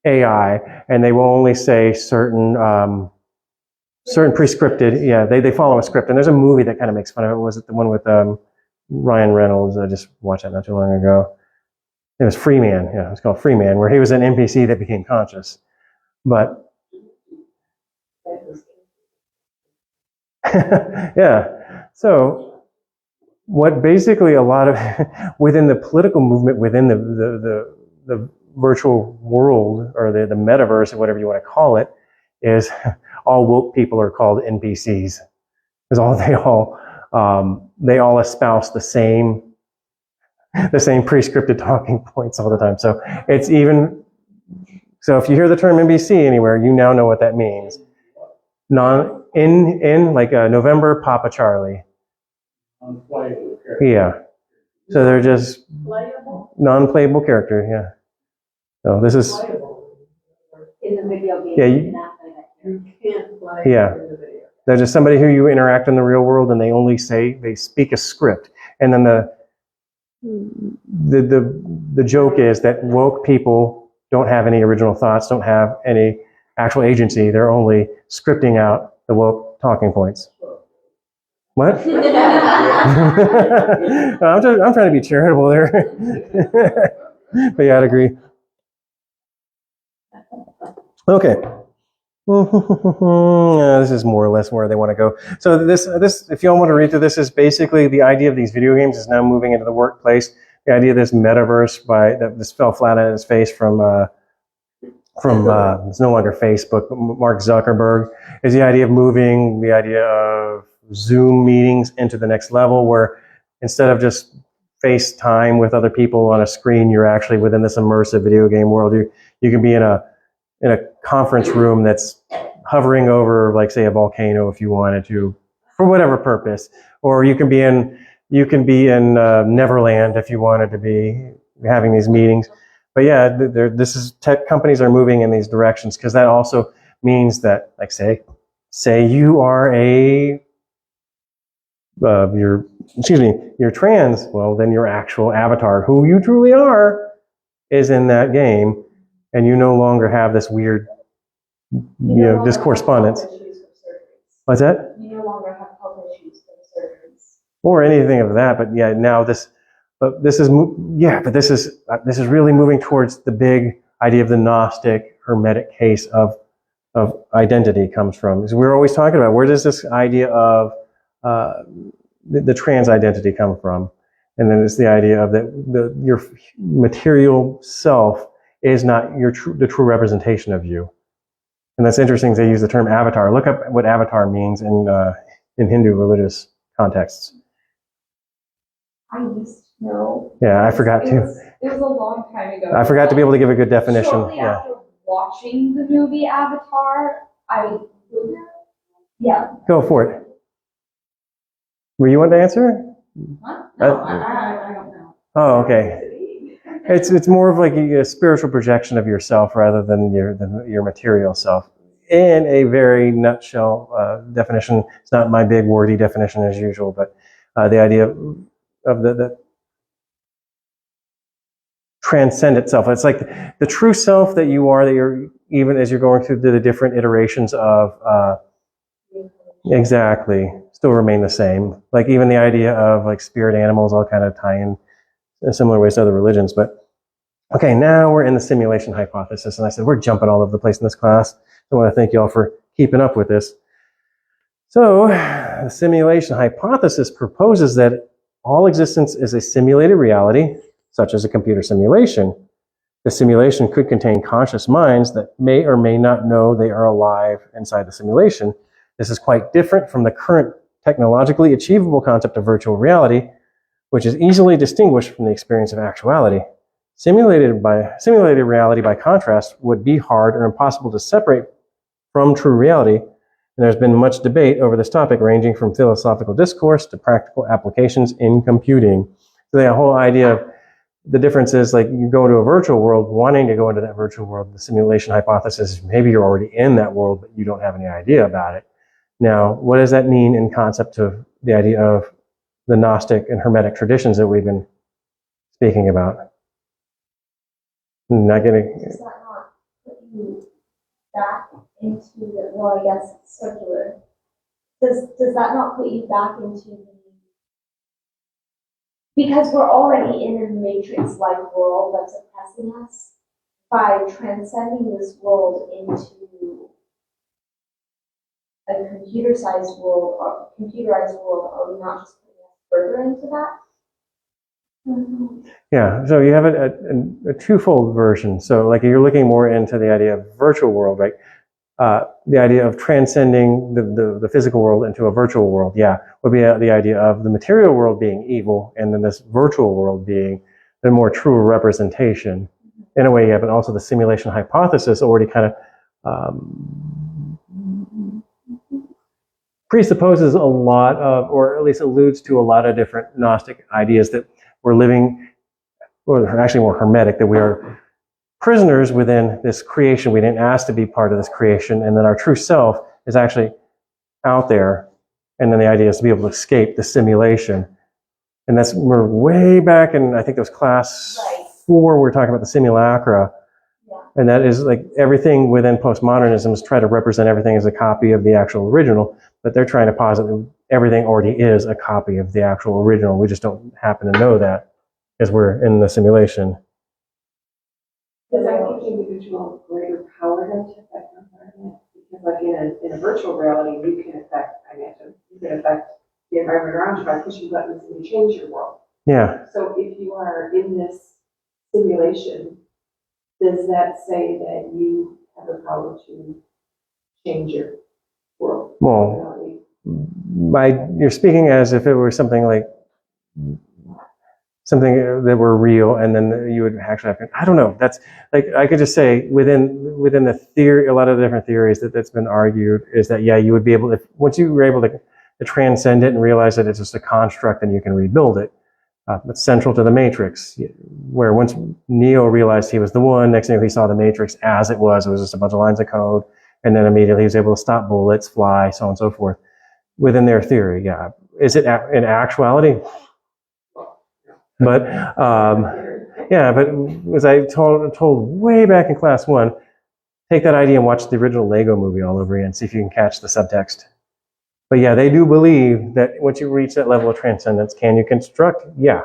AI, and they will only say certain prescripted, yeah, they follow a script. And there's a movie that kind of makes fun of it. Was it the one with Ryan Reynolds? I just watched that not too long ago. It was Free Man. Yeah, it's called Free Man, where he was an NPC that became conscious. But yeah, so what basically a lot of within the political movement, within the virtual world or the metaverse or whatever you want to call it, is all woke people are called NPCs. Because they all espouse the same prescripted talking points all the time. So it's even, so if you hear the term NPC anywhere, you now know what that means. Like November, Papa Charlie. Unplayable character. Yeah. So they're just non-playable character. Yeah. So this is. In the video game, Yeah. You can't play Yeah. in the video. They're just somebody who you interact in the real world, and they speak a script. And then the joke is that woke people don't have any original thoughts, don't have any actual agency. They're only scripting out the woke talking points. What? I'm trying to be charitable there. But yeah, I'd agree. Okay. This is more or less where they want to go. So this, if y'all want to read through this, is basically the idea of these video games is now moving into the workplace. The idea of this metaverse that this fell flat on its face from it's no longer Facebook, but Mark Zuckerberg, is the idea of moving the idea of Zoom meetings into the next level, where instead of just FaceTime with other people on a screen, you're actually within this immersive video game world. You can be in a conference room that's hovering over, like, say, a volcano if you wanted to, for whatever purpose. Or you can be in Neverland if you wanted to be having these meetings. But yeah, tech companies are moving in these directions, because that also means that, like, say you are you're trans. Well, then your actual avatar, who you truly are, is in that game, and you no longer have this weird, this correspondence. What's that? You no longer have health issues for the surgeries. Or anything of that. But yeah, now this is really moving towards the big idea of the Gnostic Hermetic case of identity comes from. So we're always talking about, where does this idea of the trans identity come from? And then it's the idea of that your material self is not the true representation of you. And that's interesting. They use the term avatar. Look up what avatar means in Hindu religious contexts. I used to know. Yeah, I forgot to. It was a long time ago. I forgot to be able to give a good definition. Shortly Yeah. after watching the movie Avatar, yeah. Go for it. Were you wanting to answer? Huh? No, I don't know. Oh, okay. It's more of like a spiritual projection of yourself rather than your material self. In a very nutshell definition, it's not my big wordy definition as usual, but the idea of the transcendent self. It's like the true self that you are, that you're, even as you're going through the different iterations of, exactly, still remain the same. Like even the idea of like spirit animals all kind of tie in similar ways to other religions. But okay, now we're in the simulation hypothesis. And I said, we're jumping all over the place in this class. I want to thank you all for keeping up with this. So the simulation hypothesis proposes that all existence is a simulated reality, such as a computer simulation. The simulation could contain conscious minds that may or may not know they are alive inside the simulation. This is quite different from the current technologically achievable concept of virtual reality, which is easily distinguished from the experience of actuality. Simulated reality, by contrast, would be hard or impossible to separate from true reality. And there's been much debate over this topic, ranging from philosophical discourse to practical applications in computing. So the whole idea of the difference is, like, you go into a virtual world, wanting to go into that virtual world. The simulation hypothesis, maybe you're already in that world, but you don't have any idea about it. Now, what does that mean in concept of the idea of the Gnostic and Hermetic traditions that we've been speaking about? Not getting. Does that not put you back into the, well, I guess it's circular. Does that not put you back into the, because we're already in a matrix-like world that's oppressing us, by transcending this world into a computerized world, are we not just putting us further into that? Mm-hmm. Yeah, so you have a twofold version. So like you're looking more into the idea of virtual world, right? The idea of transcending the physical world into a virtual world, yeah, would be the idea of the material world being evil, and then this virtual world being the more true representation. In a way, yeah, but also the simulation hypothesis already kind of presupposes a lot of, or at least alludes to a lot of different Gnostic ideas that we're living, or actually more Hermetic, that we are prisoners within this creation. We didn't ask to be part of this creation, and then our true self is actually out there. And then the idea is to be able to escape the simulation. And that's, we're way back in, I think it was class 4, we're talking about the simulacra. Yeah. And that is like everything within postmodernism is try to represent everything as a copy of the actual original, but they're trying to posit that everything already is a copy of the actual original. We just don't happen to know that as we're in the simulation. Does that give individual greater power then to affect the environment? Because like in a virtual reality, you can affect, I imagine, you can affect the environment around you by pushing buttons and you change your world. Yeah. So if you are in this simulation, does that say that you have the power to change your world? Well, you're speaking as if it were something like something that were real, and then you would actually have to, I don't know, that's like, I could just say within the theory, a lot of the different theories that's been argued is that, yeah, you would be able to, once you were able to transcend it and realize that it's just a construct and you can rebuild it. It's central to the Matrix, where once Neo realized he was the one, next thing he saw the Matrix as it was just a bunch of lines of code, and then immediately he was able to stop bullets, fly, so on and so forth. Within their theory, yeah. Is it in actuality? But yeah, but as I told way back in class 1, take that idea and watch the original Lego movie all over again, see if you can catch the subtext. But yeah, they do believe that once you reach that level of transcendence, can you construct? Yeah.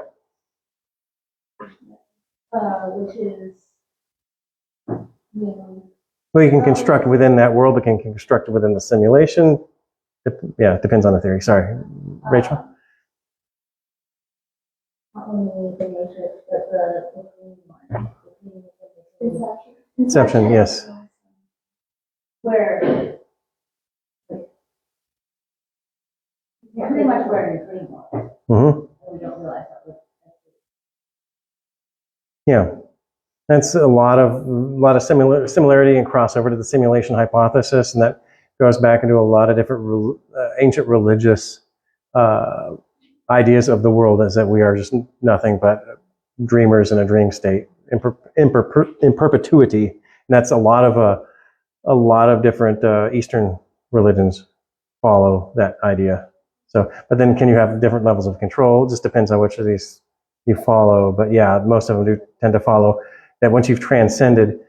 Which is, Well, you can construct within that world, but can construct it within the simulation. Yeah, it depends on the theory. Sorry, Rachel. Not only the matrix, but the green one. Inception. Inception, yes. Where, pretty much where you're dream was. Mm-hmm. And we don't realize that was. Yeah, that's a lot of similarity and crossover to the simulation hypothesis, and that goes back into a lot of different ancient religious ideas of the world, as that we are just nothing but dreamers in a dream state in perpetuity. And that's a lot of different Eastern religions follow that idea. So, but then can you have different levels of control? It just depends on which of these you follow. But yeah, most of them do tend to follow that once you've transcended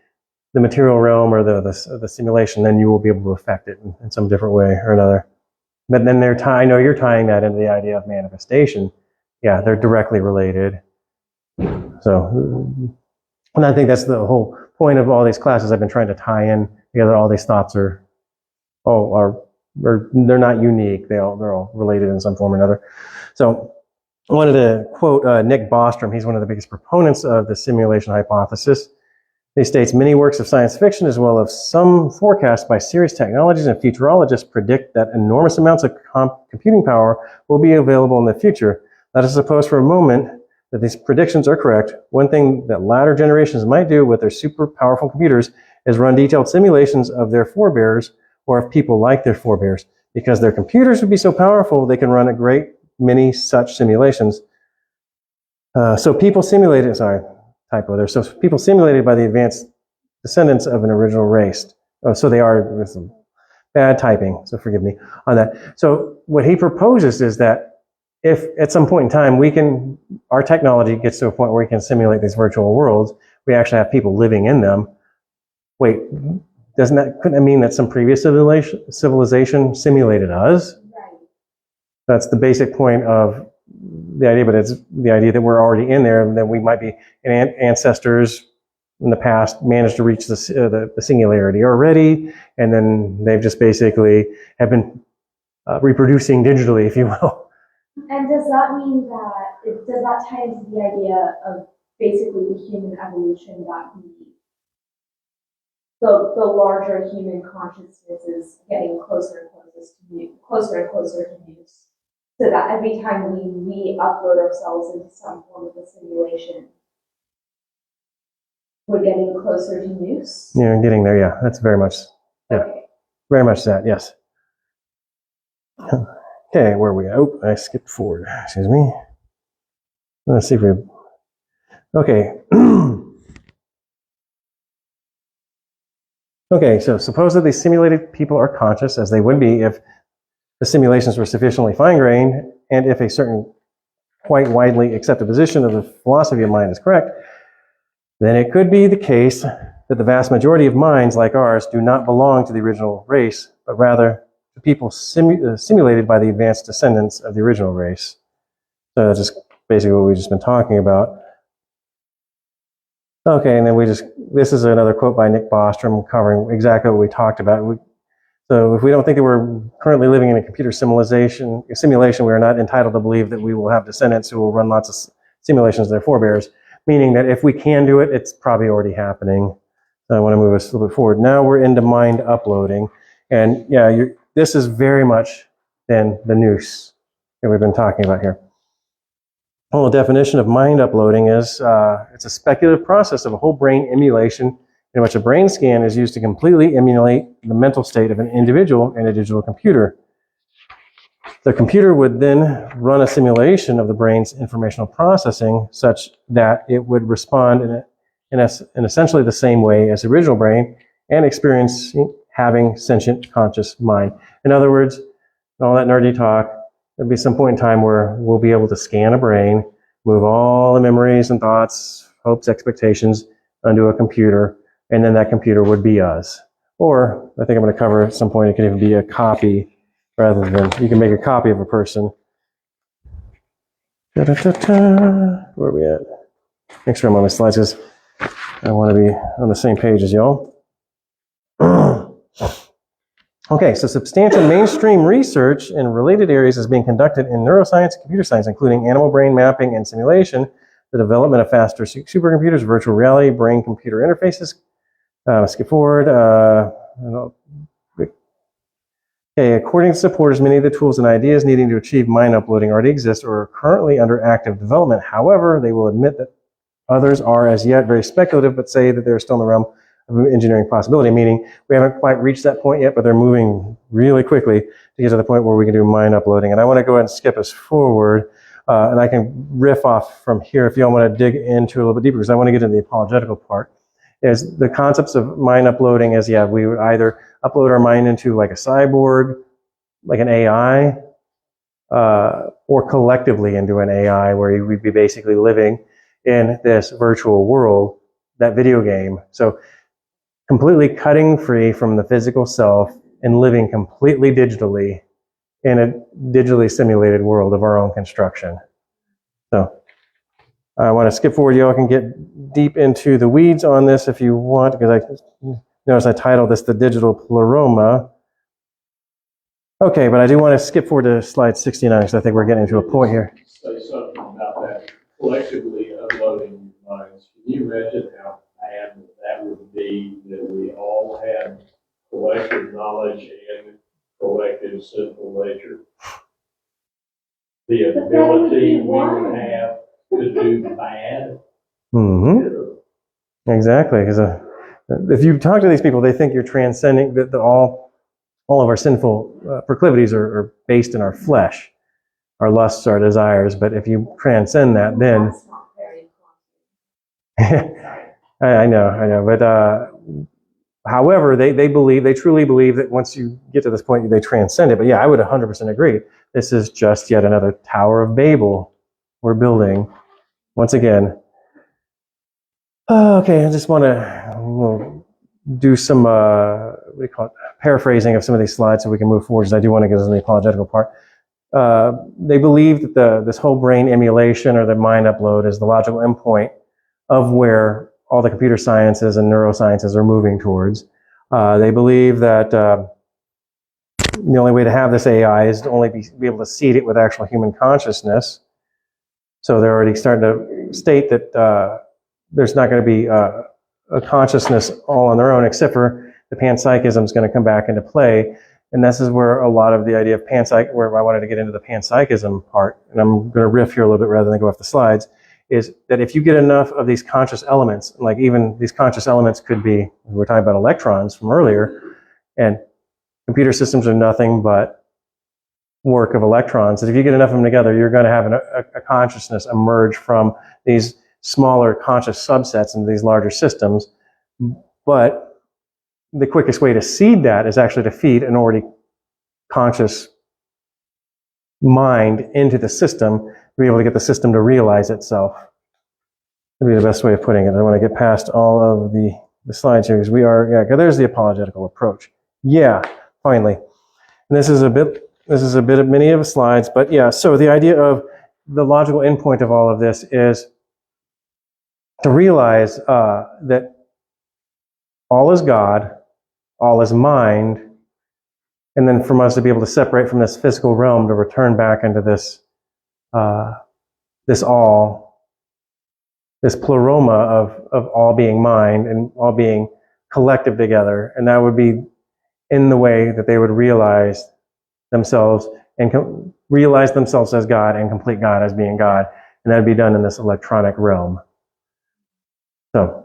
the material realm or the simulation, then you will be able to affect it in some different way or another. But then I know you're tying that into the idea of manifestation. Yeah, they're directly related. So, and I think that's the whole point of all these classes. I've been trying to tie in together. All these thoughts are they're not unique. They're all related in some form or another. So I wanted to quote Nick Bostrom. He's one of the biggest proponents of the simulation hypothesis. He states, many works of science fiction, as well as some forecasts by serious technologies and futurologists, predict that enormous amounts of computing power will be available in the future. Let us suppose for a moment that these predictions are correct. One thing that latter generations might do with their super powerful computers is run detailed simulations of their forebears or of people like their forebears. Because their computers would be so powerful, they can run a great many such simulations. So people simulated by the advanced descendants of an original race. Oh, so they are, with some bad typing, so forgive me on that. So what he proposes is that if at some point in time our technology gets to a point where we can simulate these virtual worlds, we actually have people living in them. Wait, couldn't that mean that some previous civilization simulated us? Right. That's the basic point of the idea, but it's the idea that we're already in there, and that we might be ancestors in the past managed to reach the singularity already, and then they've just basically have been reproducing digitally, if you will. And does that mean that, does that tie into the idea of basically the human evolution that the larger human consciousness is getting closer and closer to use? So that every time we re-upload ourselves into some form of a simulation, we're getting closer to use? Yeah, getting there, yeah. That's very much, yeah. Okay. Very much that, yes. Okay, where are we at? Oh, I skipped forward. Excuse me. Let's see if we... Okay. Okay, so suppose that these simulated people are conscious, as they would be if the simulations were sufficiently fine-grained, and if a certain quite widely accepted position of the philosophy of mind is correct, then it could be the case that the vast majority of minds like ours do not belong to the original race, but rather to people simulated by the advanced descendants of the original race. So that's just basically what we've just been talking about. Okay, and then this is another quote by Nick Bostrom covering exactly what we talked about. So if we don't think that we're currently living in a computer simulation, we are not entitled to believe that we will have descendants who will run lots of simulations of their forebears, meaning that if we can do it, it's probably already happening. So I want to move us a little bit forward. Now we're into mind uploading. And yeah, this is very much then the nous that we've been talking about here. The whole definition of mind uploading is it's a speculative process of a whole brain emulation in which a brain scan is used to completely emulate the mental state of an individual in a digital computer. The computer would then run a simulation of the brain's informational processing such that it would respond in essentially the same way as the original brain and experience having sentient conscious mind. In other words, all that nerdy talk, there'll be some point in time where we'll be able to scan a brain, move all the memories and thoughts, hopes, expectations onto a computer, and then that computer would be us. Or, I think I'm going to cover at some point, it can even be a copy rather than, you can make a copy of a person. Where are we at? Make sure I'm on the slides because I want to be on the same page as y'all. Okay, so substantial mainstream research in related areas is being conducted in neuroscience and computer science, including animal brain mapping and simulation, the development of faster supercomputers, virtual reality, brain-computer interfaces. Skip forward. Okay, according to supporters, many of the tools and ideas needing to achieve mind uploading already exist or are currently under active development. However, they will admit that others are as yet very speculative, but say that they're still in the realm of engineering possibility, meaning we haven't quite reached that point yet, but they're moving really quickly to get to the point where we can do mind uploading. And I want to go ahead and skip us forward, and I can riff off from here if y'all want to dig into a little bit deeper, because I want to get into the apologetical part. Is the concepts of mind uploading is, yeah, we would either upload our mind into like a cyborg, like an AI, or collectively into an AI, where we'd be basically living in this virtual world, that video game. So completely cutting free from the physical self and living completely digitally in a digitally simulated world of our own construction. So I want to skip forward. Y'all can get deep into the weeds on this if you want, because I notice I titled this The Digital Pleroma. Okay, but I do want to skip forward to slide 69, because I think we're getting to a point here. Say something about that collectively uploading minds. Can you imagine how bad that would be, that we all had collective knowledge and collective sinful nature? The ability we would have to do bad. Mm-hmm. Exactly, because if you talk to these people, they think you're transcending that all of our sinful proclivities are based in our flesh, our lusts, our desires. But if you transcend that, then That's not very I know. But however, they truly believe that once you get to this point, they transcend it. But yeah, I would 100% agree. This is just yet another Tower of Babel we're building. Once again, okay, I just want to do some, what do you call it, paraphrasing of some of these slides so we can move forward, because I do want to get into the apologetical part. They believe that this whole brain emulation or the mind upload is the logical endpoint of where all the computer sciences and neurosciences are moving towards. They believe that the only way to have this AI is to only be able to seed it with actual human consciousness. So they're already starting to state that there's not going to be a consciousness all on their own, except for the panpsychism is going to come back into play. And this is where a lot of the idea of where I wanted to get into the panpsychism part, and I'm going to riff here a little bit rather than go off the slides, is that if you get enough of these conscious elements, like even these conscious elements could be, we were talking about electrons from earlier, and computer systems are nothing but work of electrons, that if you get enough of them together, you're going to have a consciousness emerge from these smaller conscious subsets into these larger systems. But the quickest way to seed that is actually to feed an already conscious mind into the system to be able to get the system to realize itself. That'd be the best way of putting it. I want to get past all of the slides here, because there's the apologetical approach. Yeah, finally. And this is a bit of many of the slides, but yeah, so the idea of the logical endpoint of all of this is to realize that all is God, all is mind, and then from us to be able to separate from this physical realm to return back into this all, this pleroma of all being mind and all being collective together. And that would be in the way that they would realize themselves and realize themselves as God and complete God as being God. And that'd be done in this electronic realm. So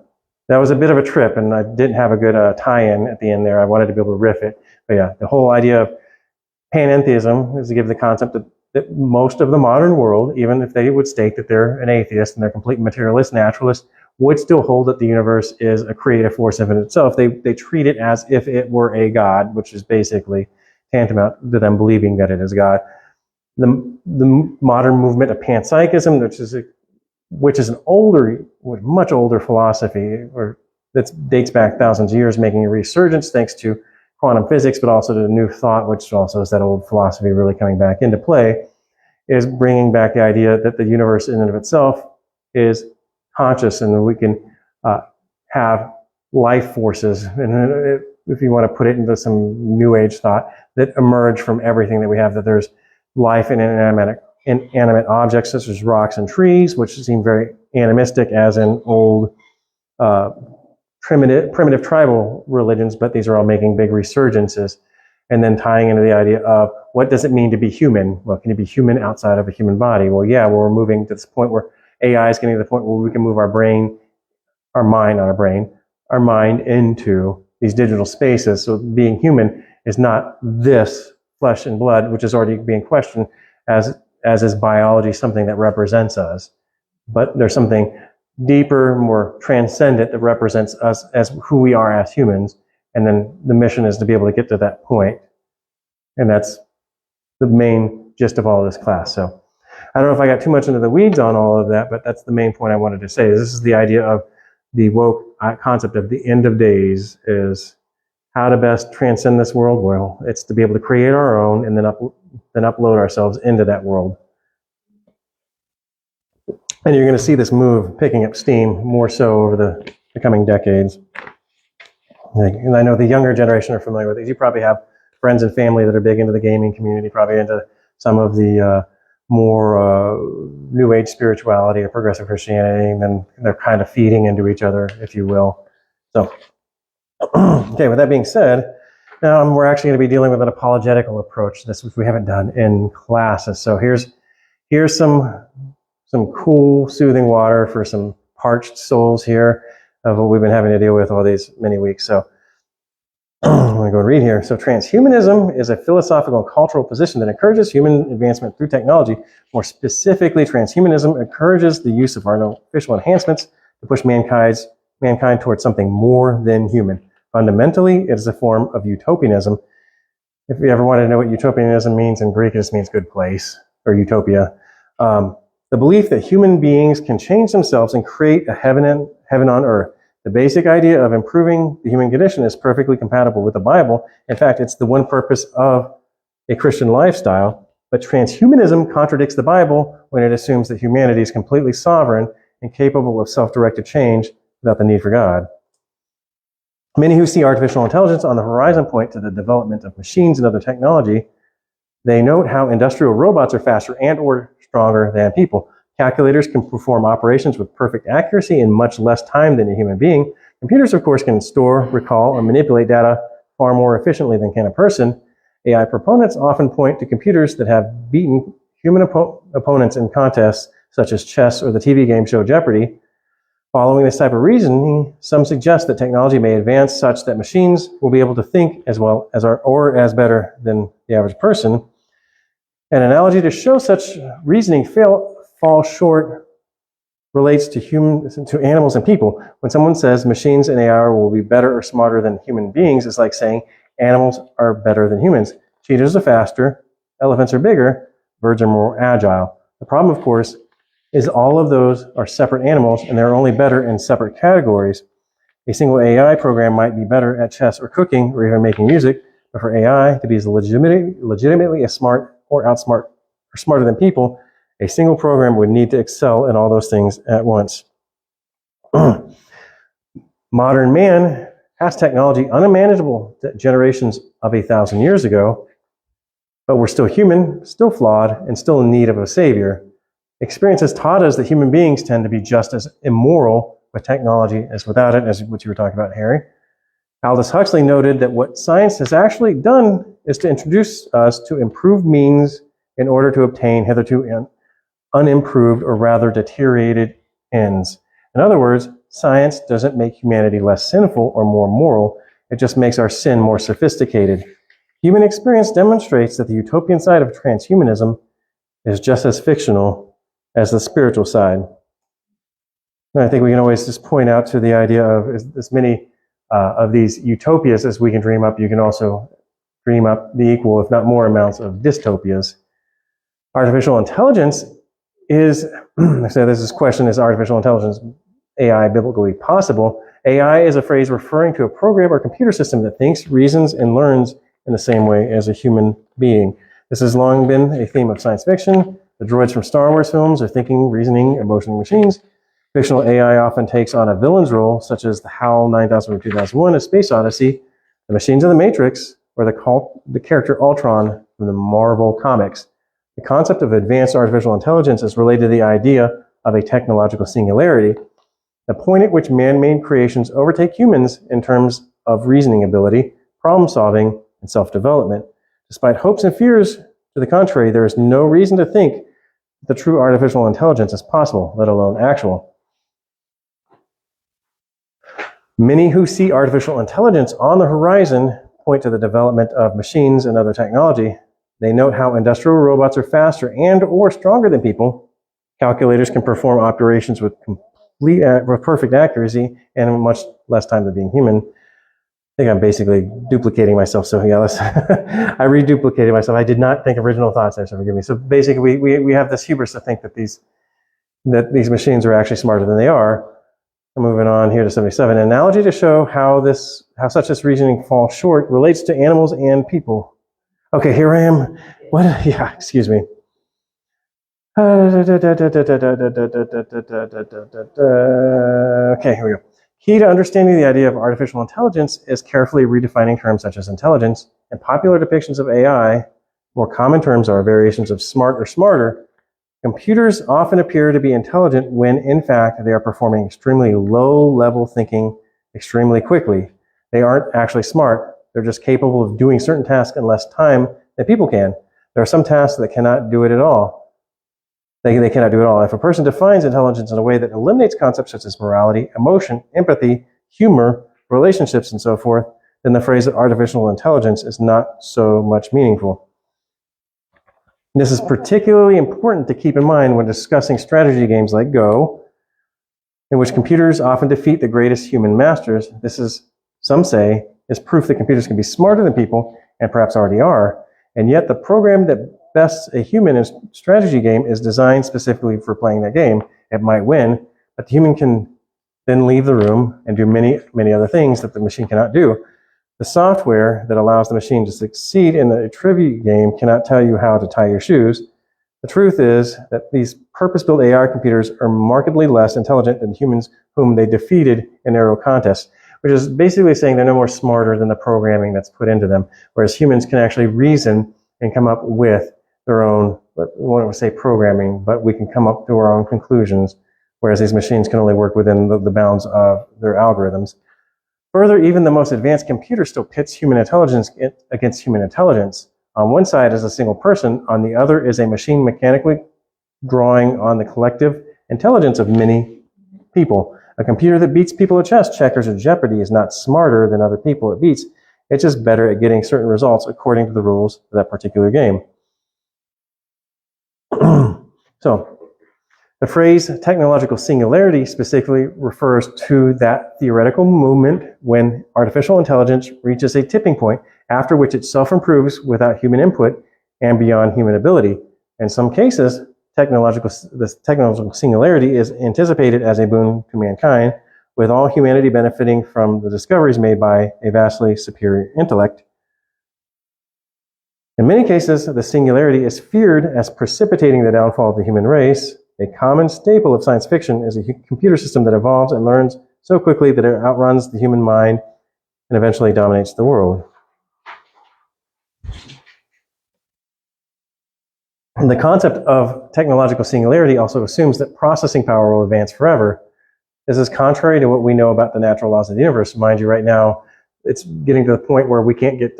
that was a bit of a trip, and I didn't have a good tie-in at the end there. I wanted to be able to riff it. But yeah, the whole idea of panentheism is to give the concept that most of the modern world, even if they would state that they're an atheist and they're complete materialist, naturalist, would still hold that the universe is a creative force in itself. They treat it as if it were a God, which is basically tantamount to them believing that it is God. The modern movement of panpsychism, which is much older philosophy, or that dates back thousands of years, making a resurgence thanks to quantum physics, but also to the new thought, which also is that old philosophy really coming back into play, is bringing back the idea that the universe in and of itself is conscious, and that we can have life forces, and if you want to put it into some New Age thought, that emerge from everything that we have, that there's life in inanimate objects such as rocks and trees, which seem very animistic as in old primitive tribal religions, but these are all making big resurgences. And then tying into the idea of what does it mean to be human? Well, can you be human outside of a human body? Well, yeah, well, we're moving to this point where AI is getting to the point where we can move our mind into these digital spaces. So being human is not this flesh and blood, which is already being questioned as is biology something that represents us. But there's something deeper, more transcendent that represents us as who we are as humans. And then the mission is to be able to get to that point. And that's the main gist of all of this class. So I don't know if I got too much into the weeds on all of that, but that's the main point I wanted to say. This is the idea of the woke concept of the end of days, is how to best transcend this world. Well, it's to be able to create our own and then upload ourselves into that world. And you're going to see this move picking up steam more so over the coming decades. And I know the younger generation are familiar with these. You probably have friends and family that are big into the gaming community, probably into some of the more New Age spirituality or progressive Christianity, and then they're kind of feeding into each other, if you will. So, okay, with that being said, now we're actually going to be dealing with an apologetical approach, this which we haven't done in classes. So here's some cool, soothing water for some parched souls here of what we've been having to deal with all these many weeks. So I'm going to go and read here. So transhumanism is a philosophical and cultural position that encourages human advancement through technology. More specifically, transhumanism encourages the use of artificial enhancements to push mankind towards something more than human. Fundamentally, it is a form of utopianism. If you ever wanted to know what utopianism means in Greek, it just means good place, or utopia. The belief that human beings can change themselves and create a heaven on earth. The basic idea of improving the human condition is perfectly compatible with the Bible. In fact, it's the one purpose of a Christian lifestyle. But transhumanism contradicts the Bible when it assumes that humanity is completely sovereign and capable of self-directed change without the need for God. Many who see artificial intelligence on the horizon point to the development of machines and other technology. They note how industrial robots are faster and or stronger than people. Calculators can perform operations with perfect accuracy in much less time than a human being. Computers, of course, can store, recall, and manipulate data far more efficiently than can a person. AI proponents often point to computers that have beaten human opponents in contests such as chess or the TV game show Jeopardy! Following this type of reasoning, some suggest that technology may advance such that machines will be able to think as well as or as better than the average person. An analogy to show such reasoning falls short relates to animals and people. When someone says machines and AI will be better or smarter than human beings, it's like saying animals are better than humans. Cheetahs are faster, elephants are bigger, birds are more agile. The problem, of course, is all of those are separate animals and they're only better in separate categories. A single AI program might be better at chess or cooking or even making music, but for AI to be as legitimately as smart or outsmart or smarter than people, a single program would need to excel in all those things at once. Modern man has technology unimaginable generations of 1,000 years ago, but we're still human, still flawed, and still in need of a savior. Experience has taught us that human beings tend to be just as immoral with technology as without it, as what you were talking about, Harry. Aldous Huxley noted that what science has actually done is to introduce us to improved means in order to obtain hitherto unimproved or rather deteriorated ends. In other words, science doesn't make humanity less sinful or more moral, it just makes our sin more sophisticated. Human experience demonstrates that the utopian side of transhumanism is just as fictional as the spiritual side. And I think we can always just point out to the idea of as many of these utopias as we can dream up, you can also dream up the equal, if not more amounts of dystopias. Artificial intelligence is, so this question, is artificial intelligence, AI, biblically possible? AI is a phrase referring to a program or computer system that thinks, reasons, and learns in the same way as a human being. This has long been a theme of science fiction. The droids from Star Wars films are thinking, reasoning, emotional machines. Fictional AI often takes on a villain's role, such as the HAL 9000 from 2001, A Space Odyssey, The machines of the Matrix, or the character Ultron from the Marvel comics. The concept of advanced artificial intelligence is related to the idea of a technological singularity, the point at which man-made creations overtake humans in terms of reasoning ability, problem solving, and self-development. Despite hopes and fears to the contrary, there is no reason to think that the true artificial intelligence is possible, let alone actual. Many who see artificial intelligence on the horizon point to the development of machines and other technology. They note how industrial robots are faster and or stronger than people. Calculators can perform operations with perfect accuracy and much less time than being human. I think I'm basically duplicating myself, so yeah, I reduplicated myself. I did not think original thoughts there, so forgive me. So basically, we have this hubris to think that these machines are actually smarter than they are. I'm moving on here to 77. An analogy to show how such this reasoning falls short relates to animals and people. Okay, here I am. What? Yeah, excuse me. Okay, here we go. Key to understanding the idea of artificial intelligence is carefully redefining terms such as intelligence. In popular depictions of AI, more common terms are variations of smart or smarter. Computers often appear to be intelligent when, in fact, they are performing extremely low-level thinking extremely quickly. They aren't actually smart. They're just capable of doing certain tasks in less time than people can. There are some tasks that cannot do it at all. They cannot do it all. If a person defines intelligence in a way that eliminates concepts such as morality, emotion, empathy, humor, relationships, and so forth, then the phrase artificial intelligence is not so much meaningful. This is particularly important to keep in mind when discussing strategy games like Go, in which computers often defeat the greatest human masters. This is, some say, is proof that computers can be smarter than people, and perhaps already are, and yet the program that bests a human in a strategy game is designed specifically for playing that game. It might win, but the human can then leave the room and do many, many other things that the machine cannot do. The software that allows the machine to succeed in the trivia game cannot tell you how to tie your shoes. The truth is that these purpose-built AI computers are markedly less intelligent than humans whom they defeated in narrow contests, which is basically saying they're no more smarter than the programming that's put into them, whereas humans can actually reason and come up with their own, we won't say programming, but we can come up to our own conclusions, whereas these machines can only work within the bounds of their algorithms. Further, even the most advanced computer still pits human intelligence against human intelligence. On one side is a single person, on the other is a machine mechanically drawing on the collective intelligence of many people. A computer that beats people at chess, checkers, or Jeopardy is not smarter than other people it beats. It's just better at getting certain results according to the rules of that particular game. So, the phrase technological singularity specifically refers to that theoretical moment when artificial intelligence reaches a tipping point after which it self-improves without human input and beyond human ability. In some cases, this technological singularity is anticipated as a boon to mankind, with all humanity benefiting from the discoveries made by a vastly superior intellect. In many cases, the singularity is feared as precipitating the downfall of the human race. A common staple of science fiction is a computer system that evolves and learns so quickly that it outruns the human mind and eventually dominates the world. And the concept of technological singularity also assumes that processing power will advance forever. This is contrary to what we know about the natural laws of the universe. Mind you, right now, it's getting to the point where we can't get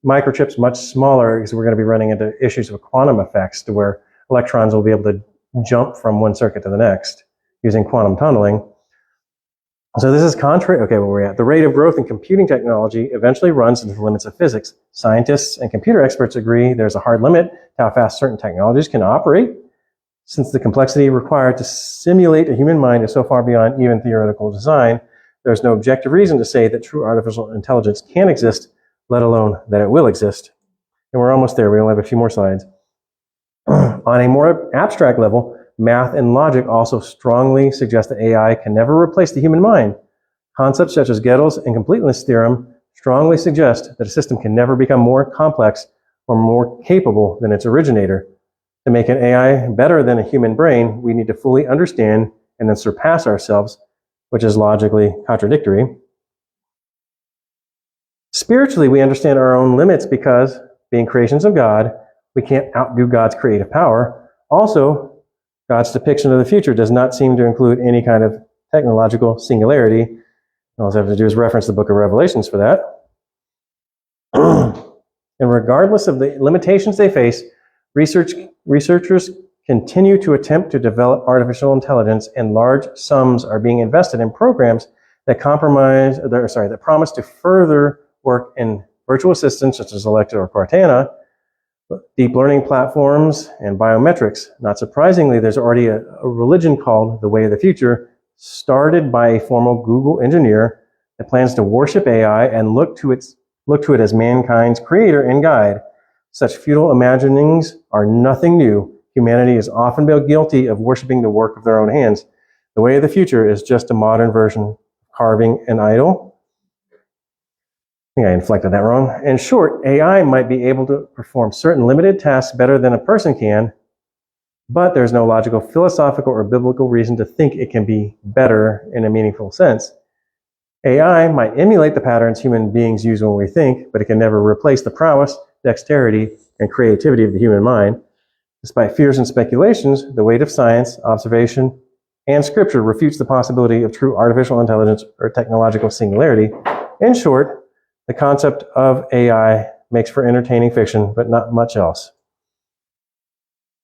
microchips much smaller because we're going to be running into issues of quantum effects to where electrons will be able to jump from one circuit to the next using quantum tunneling. So this is contrary, okay, where we're at. The rate of growth in computing technology eventually runs into the limits of physics. Scientists and computer experts agree there's a hard limit to how fast certain technologies can operate, since the complexity required to simulate a human mind is so far beyond even theoretical design. There's no objective reason to say that true artificial intelligence can exist, let alone that it will exist. And we're almost there. We only have a few more slides. On a more abstract level, math and logic also strongly suggest that AI can never replace the human mind. Concepts such as Gödel's incompleteness theorem strongly suggest that a system can never become more complex or more capable than its originator. To make an AI better than a human brain, we need to fully understand and then surpass ourselves, which is logically contradictory. Spiritually, we understand our own limits because, being creations of God, we can't outdo God's creative power. Also, God's depiction of the future does not seem to include any kind of technological singularity. All I have to do is reference the book of Revelations for that. And regardless of the limitations they face, researchers continue to attempt to develop artificial intelligence, and large sums are being invested in programs that promise to further work in virtual assistants such as Alexa or Cortana, deep learning platforms, and biometrics. Not surprisingly, there's already a religion called the Way of the Future, started by a former Google engineer that plans to worship AI and look to it as mankind's creator and guide. Such futile imaginings are nothing new. Humanity is often guilty of worshiping the work of their own hands. The Way of the Future is just a modern version of carving an idol. I think I inflected that wrong. In short, AI might be able to perform certain limited tasks better than a person can, but there's no logical, philosophical, or biblical reason to think it can be better in a meaningful sense. AI might emulate the patterns human beings use when we think, but it can never replace the prowess, dexterity, and creativity of the human mind. Despite fears and speculations, the weight of science, observation, and scripture refutes the possibility of true artificial intelligence or technological singularity. In short, the concept of AI makes for entertaining fiction, but not much else.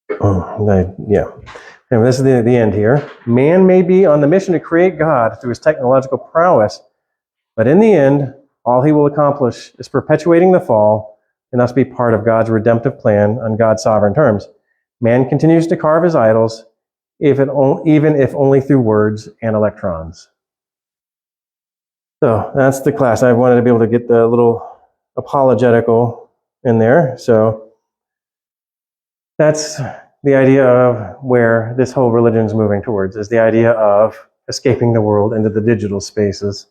And this is the end here. Man may be on the mission to create God through his technological prowess, but in the end, all he will accomplish is perpetuating the fall and thus be part of God's redemptive plan on God's sovereign terms. Man continues to carve his idols, even if only through words and electrons. So that's the class. I wanted to be able to get the little apologetical in there. So that's the idea of where this whole religion is moving towards, is the idea of escaping the world into the digital spaces.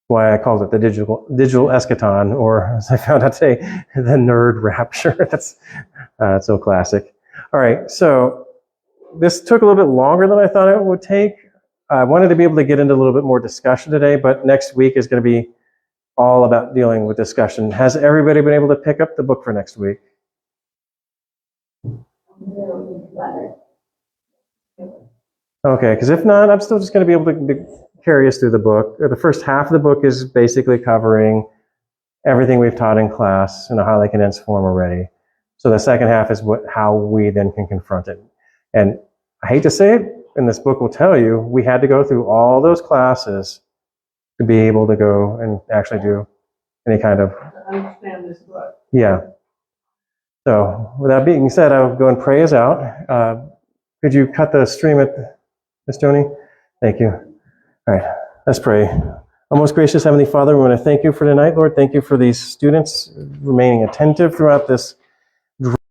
Why I called it the digital eschaton, or as I found out today, the nerd rapture. That's so classic. All right, so this took a little bit longer than I thought it would take. I wanted to be able to get into a little bit more discussion today, but next week is going to be all about dealing with discussion. Has everybody been able to pick up the book for next week? Okay, because if not, I'm still just going to be able to carry us through the book. The first half of the book is basically covering everything we've taught in class in a highly condensed form already. So the second half is how we then can confront it. And I hate to say it, and this book will tell you, we had to go through all those classes to be able to go and actually do any kind of... Understand this book. Yeah. So with that being said, I'll go and pray us out. Could you cut the stream at Ms. Joni? Thank you. All right, let's pray. Our most gracious Heavenly Father, we want to thank you for tonight, Lord. Thank you for these students remaining attentive throughout this